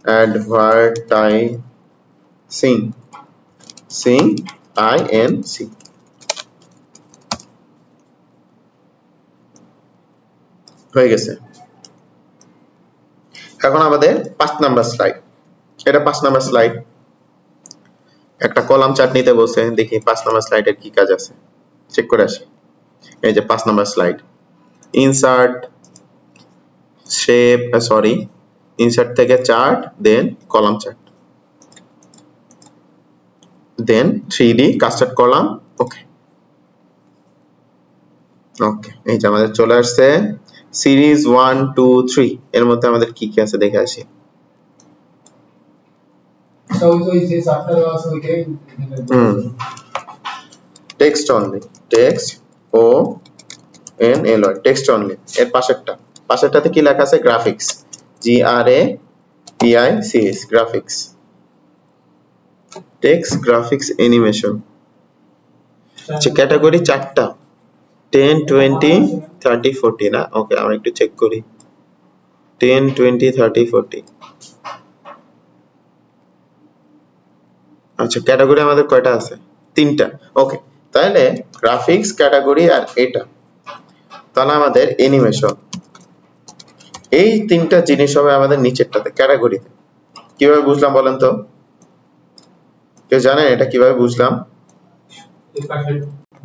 অ্যাডভার্টাইজিং, সিং আই এন সি, হয়ে গেছে। এখন আমাদের 5 নাম্বার স্লাইড, এটা 5 নাম্বার স্লাইড, একটা কলাম চার্ট নিতে বলছে, দেখি 5 নাম্বার স্লাইডের কি কাজ আছে, চেক করে আসি। এই যে 5 number slide, insert shape, sorry insert থেকে চার্ট, দেন কলাম চার্ট, দেন 3D কাস্টার্ড কলাম, ওকে ওকে, এই যে আমাদের চলে আসছে সিরিজ 1 2 3, এর মধ্যে আমাদের কি কি আছে দেখে আসি। Text only, text O N L Y, text only, এর পাশেরটাতে কি লেখা আছে graphics, G R A P I C S, graphics, text graphics animation, আচ্ছা ক্যাটাগরি 4টা 10 20 30 40 না, ওকে আমরা একটু চেক করি 10 20 30 40, আচ্ছা ক্যাটাগরি আমাদের কয়টা আছে 3টা, ওকে তাহলে গ্রাফিক্স ক্যাটাগরি আর এটা, তাহলে আমাদের অ্যানিমেশন, এই তিনটা জিনিস হবে আমাদের নিচেরটাতে ক্যাটাগরিতে। কিভাবে বুঝলাম বলেন তো? কেউ জানেন এটা কিভাবে বুঝলাম? এই পাশে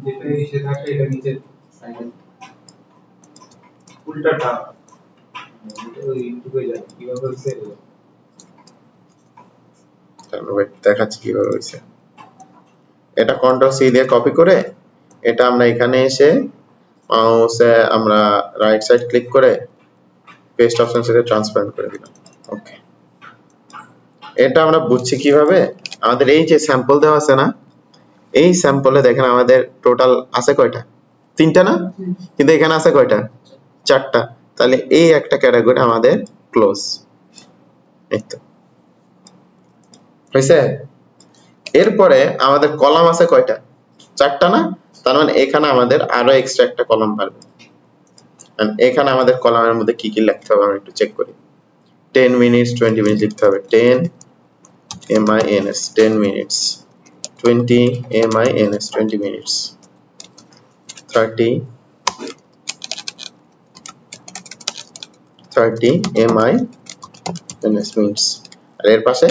যেটা এসে থাকে এটা নিচে সাইডে উল্টাটা ওই ঢুকে যায় কিভাবে হচ্ছে wait, দেখাচ্ছি কিভাবে হয়েছে। এটা কন্ট্রোল সি দিয়ে কপি করে এটা আমরা এখানে এসে মাউসে আমরা রাইট সাইড ক্লিক করে পেস্ট অপশন থেকে ট্রান্সপারেন্ট করে দিলাম। ওকে, এটা আমরা বুঝছি কিভাবে? আমাদের এই যে স্যাম্পল দেওয়া আছে না, এই স্যাম্পলে দেখেন আমাদের টোটাল আছে কয়টা? তিনটা না? কিন্তু এখানে আছে কয়টা? চারটা। তাহলে এই একটা ক্যাটাগরি আমাদের ক্লোজ। এই তো হয়েছে। এরপরে আমাদের কলাম আছে কয়টা? চারটা না? তার মানে এখানে আমাদের আরো এক্সট্রা একটা কলাম পারবে। এখানে আমাদের কলামের মধ্যে কি কি লিখতে হবে আমরা একটু চেক করি। 10 মিনিটস 20 মিনিট লিখতে হবে। 10 MINS 10 minutes, 20 MINS 20 minutes, 30 MINS minutes, আর এর পাশে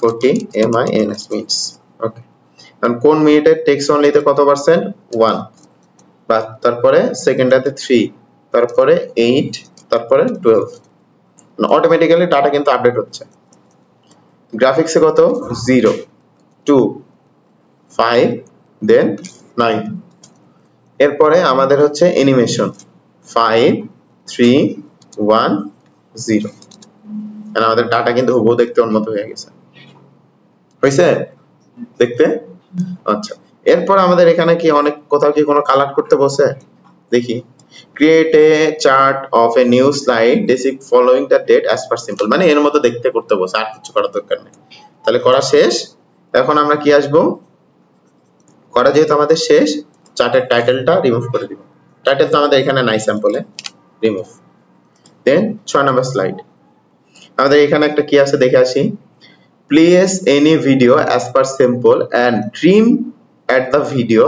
40 MINS minutes। ওকে, এখন কোন মিনিটের টেক্সট অনলিতে কত পার্সেন্ট? 1, বা তারপরে সেকেন্ডটাতে 3, তারপরে 8, তারপরে 12। অটোমেটিক্যালি ডাটা কিন্তু আপডেট হচ্ছে। গ্রাফিক্সে কত? 0, 2, 5, দেন 9। এরপরে আমাদের হচ্ছে অ্যানিমেশন 5, 3, 1, 0। মানে আমাদের ডাটা কিন্তু হুবহু দেখতে উন্নত হয়ে গেছে। হয়েছে দেখতে? আচ্ছা, এরপর আমাদের এখানে কি অনেক কোথাও কি কোনো কালার করতে বসে? দেখি, create a chart of a new slide basic following the date as per simple. মানে এর মতো দেখতে করতে বসে, আর কিছু করার দরকার নেই। তাহলে করা শেষ। এখন আমরা কি আসবো? করা যেহেতু আমাদের শেষ, চার্টের টাইটেলটা রিমুভ করে দিব। টাইটেল তো আমাদের এখানে নাই, স্যাম্পলে রিমুভ। দেন 6 নাম্বার স্লাইড আমাদের এখানে একটা কি আছে দেখে আসি। Place any video as per sample and trim at the video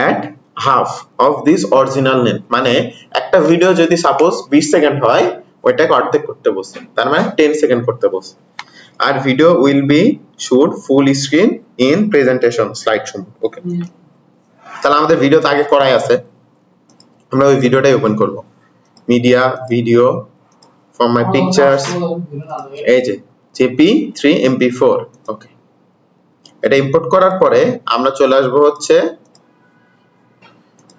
at half of this original name. মানে একটা ভিডিও যদি সাপোজ 20 সেকেন্ড হয়, ওইটাকে অর্ধেক করতে বসে, তার মানে 10 সেকেন্ড করতে বসে। আর video will be should full screen in presentation slide show. Okay, তাহলে আমাদের ভিডিও তো আগে করাই আছে, আমরা ওই ভিডিওটাই ওপেন করব। Media, video, from my pictures, এই যে JP3 MP4। ওকে, এটা ইম্পোর্ট করার পরে আমরা চলে আসবো হচ্ছে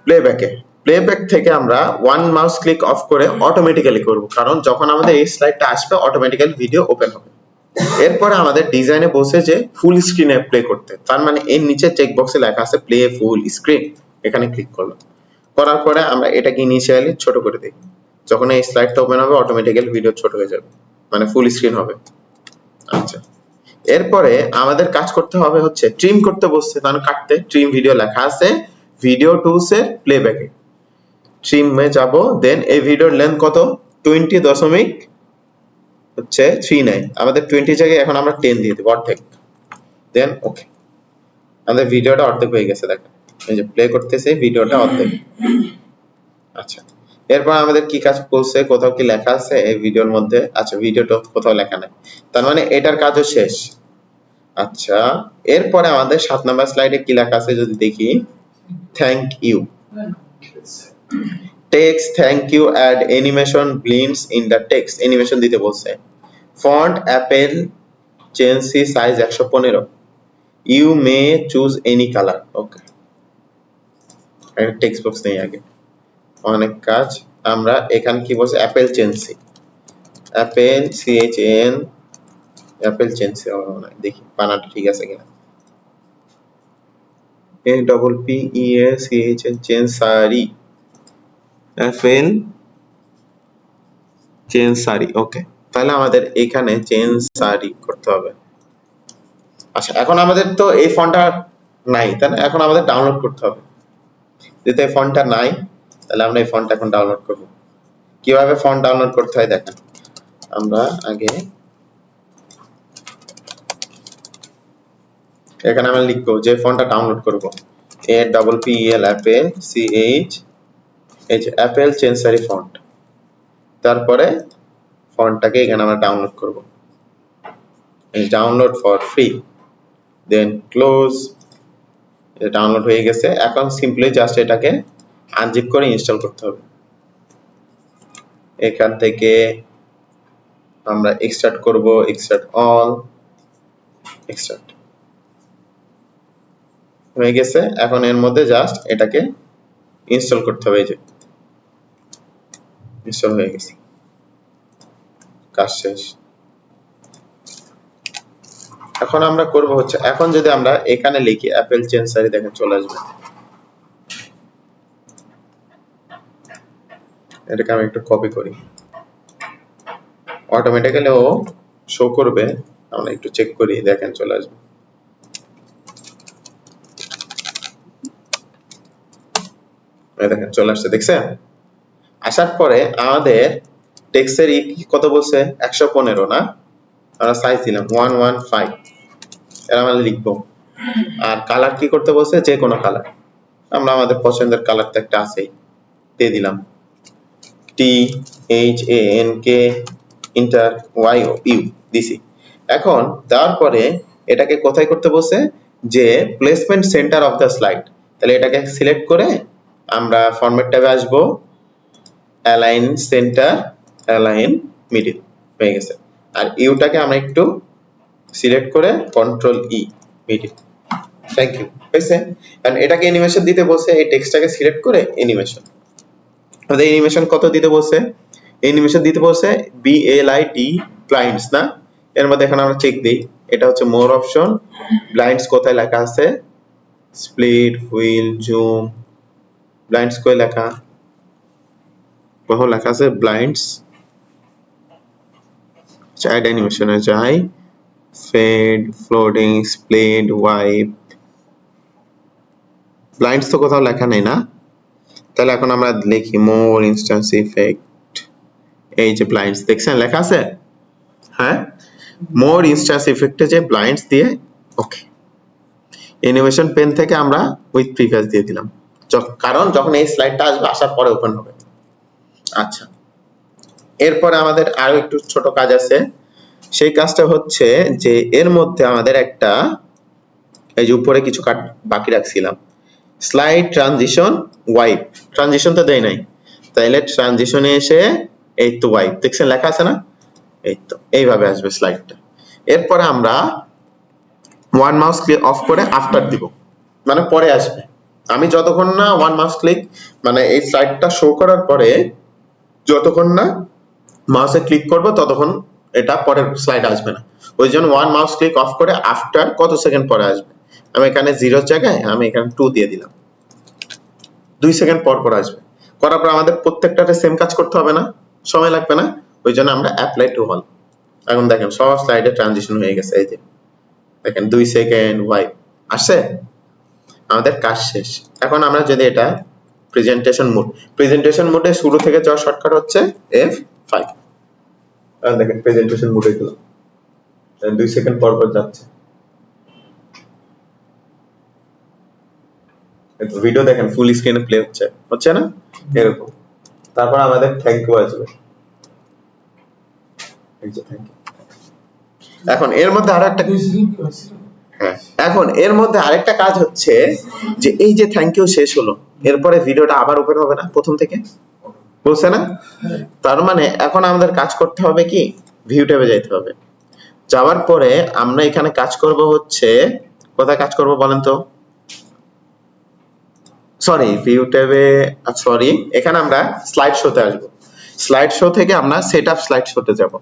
প্লেব্যাকে। প্লেব্যাক থেকে আমরা ওয়ান মাউস ক্লিক অফ করে অটোমেটিক্যালি করব, কারণ যখন আমাদের এই স্লাইডটা আসবে অটোমেটিক্যালি ভিডিও ওপেন হবে। এরপরে আমাদের ডিজাইনে বসে যে ফুল স্ক্রিনে প্লে করতে, তার মানে এর নিচে চেক বক্সে লেখা আছে প্লে ফুল স্ক্রিন, এখানে ক্লিক করলাম। করার পরে আমরা এটাকে ইনিশিয়ালি ছোট করে দেই। যখন এই স্লাইডটা ওপেন হবে অটোমেটিক্যালি ভিডিও ছোট হয়ে যাবে, মানে ফুল স্ক্রিন হবে। আচ্ছা, এরপরে আমাদের কাজ করতে হবে হচ্ছে ট্রিম করতে বসছে, তাহলে কাটতে ট্রিম ভিডিও লেখা আছে ভিডিও টুলস এর প্লেব্যাকে। ট্রিমে যাব, দেন এই ভিডিওর লেন্থ কত? 20.39। আমাদের 20 জায়গায় এখন আমরা 10 দিয়ে দেব, অর্ধেক। দেন ওকে, আমাদের ভিডিওটা অর্ধেক হয়ে গেছে। দেখেন এই যে প্লে করতেছে, ভিডিওটা অর্ধেক। আচ্ছা, এরপর আমাদের কি কাজ করছে? কোথাও কি লেখা আছে এই ভিডিওর মধ্যে? আচ্ছা, ভিডিওটা কোথাও লেখা নাই, তার মানে এটার কাজও শেষ। আচ্ছা, এরপরে আমাদের 7 নাম্বার স্লাইডে কি লেখা আছে যদি দেখি, thank you. Text thank you add animation blinds in the text. Animation দিতে বলছে। Font Apple Chancery size 115। You may choose any colour. Okay, text box নেই আগে, অনেক কাজ। আমরা এখানে কি বলছে? Apple Chancery, Apple CHN, Apple Chancery. দেখি বানানটা ঠিক আছে কিনা। APPELCHN চেনসারি, Apple চেনসারি। ওকে, তাহলে আমাদের এখানে চেনসারি করতে হবে। আচ্ছা, এখন আমাদের তো এই ফন্টটা নাই, তাহলে এখন আমাদের ডাউনলোড করতে হবে। যেহেতু এই ফন্টটা নাই, তাহলে আমরা এই ফন্টটা এখন ডাউনলোড করব। কিভাবে ফন্ট ডাউনলোড করতে হয় দেখেন। আমরা আগে এখানে আমরা লিখবো যে ফন্টটা ডাউনলোড করব, APPEL অ্যাপেল CH, এই যে অ্যাপেল চেনসারি ফন্ট। তারপরে ফন্টটাকে এখানে আমরা ডাউনলোড করব, এই download for free, then close. এটা ডাউনলোড হয়ে গেছে। এখন সিম্পলি জাস্ট এটাকে আনজিপ করে ইনস্টল করতে হবে। এখান থেকে আমরা এক্সট্রাক্ট করব, এক্সট্রাক্ট অল, এক্সট্রাক্ট হয়ে গেছে। এখন এর মধ্যে জাস্ট এটাকে ইনস্টল করতে হবে। এই যে ইনস্টল হয়ে গেছে, কাজ শেষ। এখন আমরা করব হচ্ছে, এখন যদি আমরা এখানে লিখি অ্যাপেল চেঞ্জারি, দেখেন চলে আসবে। এটাকে আমি একটু কপি করি, অটোমেটিক্যালি ও শো করবে। আমরা একটু চেক করি, দেখেন চলে আসবে। এই দেখেন চলে আসছে, দেখছেন? আসার পরে আমাদের টেক্সটের কত বলছে, 115 না? আমরা সাইজ দিলাম 115, এর আমরা লিখবো। আর কালার কি করতে বলছে, যে কোনো কালার। আমরা আমাদের পছন্দের কালার তো একটা আছেই, দিয়ে দিলাম THANK ইন্টার YOU দিছি। এখন দেওয়ার পরে এটাকে কোথায় করতে বলছে, যে placement centre of the slide. তাহলে এটাকে সিলেক্ট করে আমরা ফরম্যাট ট্যাবে আসবো, অ্যালাইন সেন্টার, অ্যালাইন মিডল হয়ে গেছে। আর ইউটাকে আমরা একটু সিলেক্ট করে control E, middle. Thank you, হয়েছে। কারণ এটাকে অ্যানিমেশন দিতে বলছে, এই টেক্সটটাকে সিলেক্ট করে অ্যানিমেশন। আমাদের অ্যানিমেশন কত দিতে বলছে, অ্যানিমেশন দিতে বলছে BLID ব্লাইন্ডস না? এর মধ্যে এখন আমরা চেক দেই, এটা হচ্ছে মোর অপশন, ব্লাইন্ডস কোথায় লেখা আছে, স্প্লিট, হুইল, জুম, ব্লাইন্ডস কই লেখা, কোথাও লেখা আছে ব্লাইন্ডস। চাইল্ড অ্যানিমেশনে যাই, fade, floating, split, wipe, blinds তো কোথাও লেখা নেই না? তাহলে এখন আমরা লিখি মোর ইনস্ট্যান্স ইফেক্ট, এই যে ব্লাইন্ডস দেখছেন লেখা আছে, হ্যাঁ, মোর ইনস্ট্যান্স ইফেক্টে যে ব্লাইন্ডস দিয়ে, ওকে। অ্যানিমেশন পেন থেকে আমরা উইথ প্রিভিয়াস দিয়ে দিলাম, কারণ যখন এই স্লাইডটা আসবে, আসার পরে ওপেন হবে। আচ্ছা, এরপরে আমাদের আরো একটু ছোট কাজ আছে। সেই কাজটা হচ্ছে যে এর মধ্যে আমাদের একটা, এই যে উপরে কিছু কাট বাকি রাখছিলাম, স্লাইড ট্রানজিশন ওয়াইপ, ট্রানজিশন তো দেই নাই, তাইলে ট্রানজিশনে এসে এই তো ওয়াইপ দেখছেন লেখা আছে না, এই তো এইভাবে আসবে স্লাইডটা। এরপরে আমরা ওয়ান মাউস ক্লিক অফ করে আফটার দিব, মানে পরে আসবে। আমি যতক্ষণ না ওয়ান মাউস ক্লিক, মানে এই স্লাইডটা শো করার পরে যতক্ষণ না মাউসে ক্লিক করব, ততক্ষণ এটা পরের স্লাইড আসবে না। ওই জন্য ওয়ান মাউস ক্লিক অফ করে আফটার কত সেকেন্ড পরে আসবে। আমি এখানে 0 জায়গায় আমি এখানে 2 দিয়ে দিলাম, 2 সেকেন্ড পর পর আসবে। করার পর আমাদের প্রত্যেকটাতে সেম কাজ করতে হবে না, সময় লাগবে না, ওই জন্য আমরা অ্যাপ্লাই টু অল। এখন দেখেন সব স্লাইডে ট্রানজিশন হয়ে গেছে, এই যে দেখেন 2 সেকেন্ড ওয়াইপ আসছে, আমাদের কাজ শেষ। এখন আমরা যদি এটা প্রেজেন্টেশন মোড, প্রেজেন্টেশন মোডে শুরু থেকে যাওয়ার শর্টকাট হচ্ছে F5। আর দেখেন প্রেজেন্টেশন মোডে গেলাম, 2 সেকেন্ড পর পর যাচ্ছে। ভিডিও দেখেন ফুল স্ক্রিনে প্লে হচ্ছে না এরকম। তারপর আমাদের থ্যাংক ইউ আসবে, এই যে থ্যাংক ইউ। এখন এর মধ্যে আরেকটা, হ্যাঁ, এখন এর মধ্যে আরেকটা কাজ হচ্ছে যে এই যে থ্যাংক ইউ শেষ হলো, এরপরে ভিডিওটা আবার ওপেন হবে না প্রথম থেকে, বুঝছে না? তার মানে এখন আমাদের কাজ করতে হবে কি, ভিউ ট্যাবে যাইতে হবে। যাওয়ার পরে আমরা এখানে কাজ করব হচ্ছে, কোথায় কাজ করব বলেন তো, সরি ভিউ ট্যাবে, সরি এখানে আমরা স্লাইড শোতে আসব। স্লাইড শো থেকে আমরা সেটআপ স্লাইড শোতে যাব।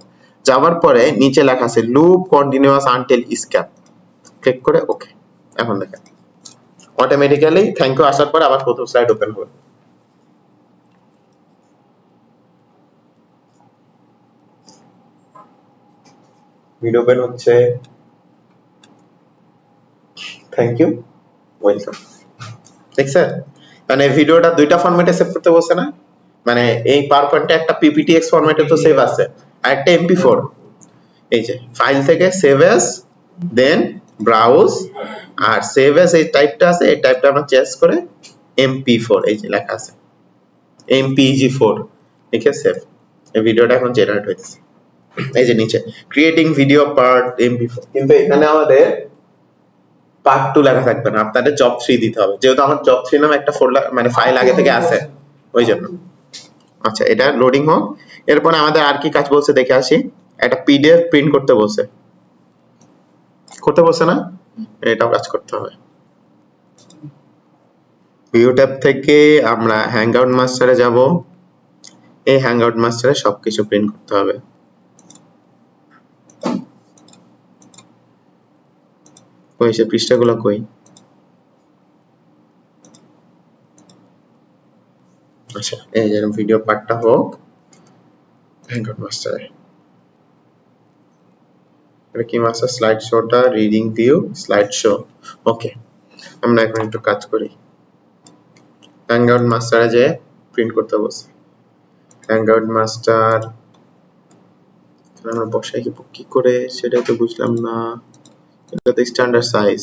যাওয়ার পরে নিচে লেখা আছে লুপ কন্টিনিউয়াস আনটিল স্ক্যাপ, ক্লিক করে ওকে। এখন দেখেন অটোমেটিক্যালি থ্যাংক ইউ আসার পরে আবার প্রথম স্লাইড ওপেন হবে। ভিডিও ওপেন হচ্ছে, থ্যাংক ইউ, ওয়েলকাম। দেখছেন, মানে ভিডিওটা দুইটা ফরম্যাটে সেভ করতে বলছে না, মানে এই পাওয়ারপয়েন্টে একটা PPTX ফরম্যাটে তো সেভ আছে, আর একটা MP4। এই যে ফাইল থেকে সেভ অ্যাজ, দেন ব্রাউজ, আর সেভ অ্যাজ এই টাইপটা আছে, এই টাইপটা আমরা চেঞ্জ করে MP4, এই যে লেখা আছে MPG4 লিখে সেভ। এই ভিডিওটা এখন জেনারেট হইতেছে। এই যে নিচে ক্রিয়েটিং ভিডিও পার্ট MP4, কিন্তু এখানে আমাদের পার্ট 2 লেখা থাকবে না, আপনাদের জব 3 দিতে হবে, যেহেতু আমার জব 3 নামে একটা ফোল্ডার মানে ফাইল আগে থেকে আছে ওই জন্য। আচ্ছা, এটা লোডিং হোক। এরপর আমাদের আর কি কাজ বলছে দেখে আসি। একটা পিডিএফ প্রিন্ট করতে বলছে না, এটাও কাজ করতে হবে। ভিউ ট্যাব থেকে আমরা হ্যাংআউট মাস্টারে যাব। এই হ্যাংআউট মাস্টারে সবকিছু প্রিন্ট করতে হবে। কই সে পৃষ্ঠাগুলো কই? আচ্ছা, এই যে ভিডিও পার্টটা হোক হ্যাংআউট মাস্টারে। এটা কি মাস্টার? স্লাইড শোটা, রিডিং ভিউ, স্লাইড শো। ওকে, আমরা এখন একটু কাজ করি। হ্যাংআউট মাস্টারে যে প্রিন্ট করতে বলছি, হ্যাংআউট মাস্টার আমরা বসাই কি করে সেটাই তো বুঝলাম না। এটা তো standard size.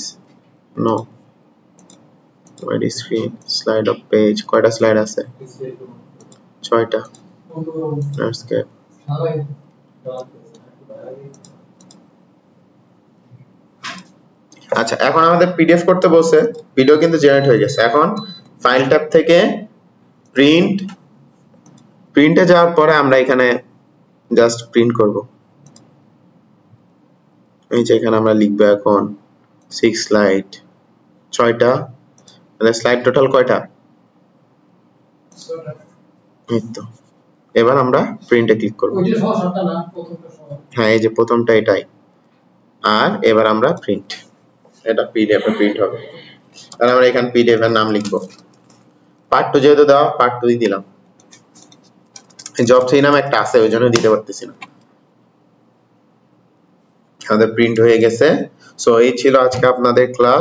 No, wide screen, slide of page. কয়টা স্লাইড আছে? 6টা। ল্যান্ডস্কেপ। আচ্ছা, এখন আমাদের পিডিএফ করতে বলছে, ভিডিও কিন্তু জেনারেট হয়ে গেছে। এখন ফাইল ট্যাব থেকে প্রিন্টে যাওয়ার পরে আমরা এখানে জাস্ট প্রিন্ট করব। এই যে এখানে আমরা লিখবো এখন 6 স্লাইড, 6টা। মানে স্লাইড টোটাল কয়টা? এই তো। এবার আমরা প্রিন্টে ক্লিক করব। ওইটা সহ সাতটা না, প্রথমটা সহ। হ্যাঁ, এই যে প্রথমটা এটাই। আর এবার আমরা প্রিন্ট, এটা পিডিএফ এ প্রিন্ট হবে। আর আমরা এখানে পিডিএফ এর নাম লিখব। পার্ট 2 যেহেতু দেওয়া, পার্ট 2 ই দিলাম। জব 3 নামে একটা আছে ওই জন্য দিতে পারতেছি না। আমাদের প্রিন্ট হয়ে গেছে। সো এই ছিল আজকে আপনাদের ক্লাস।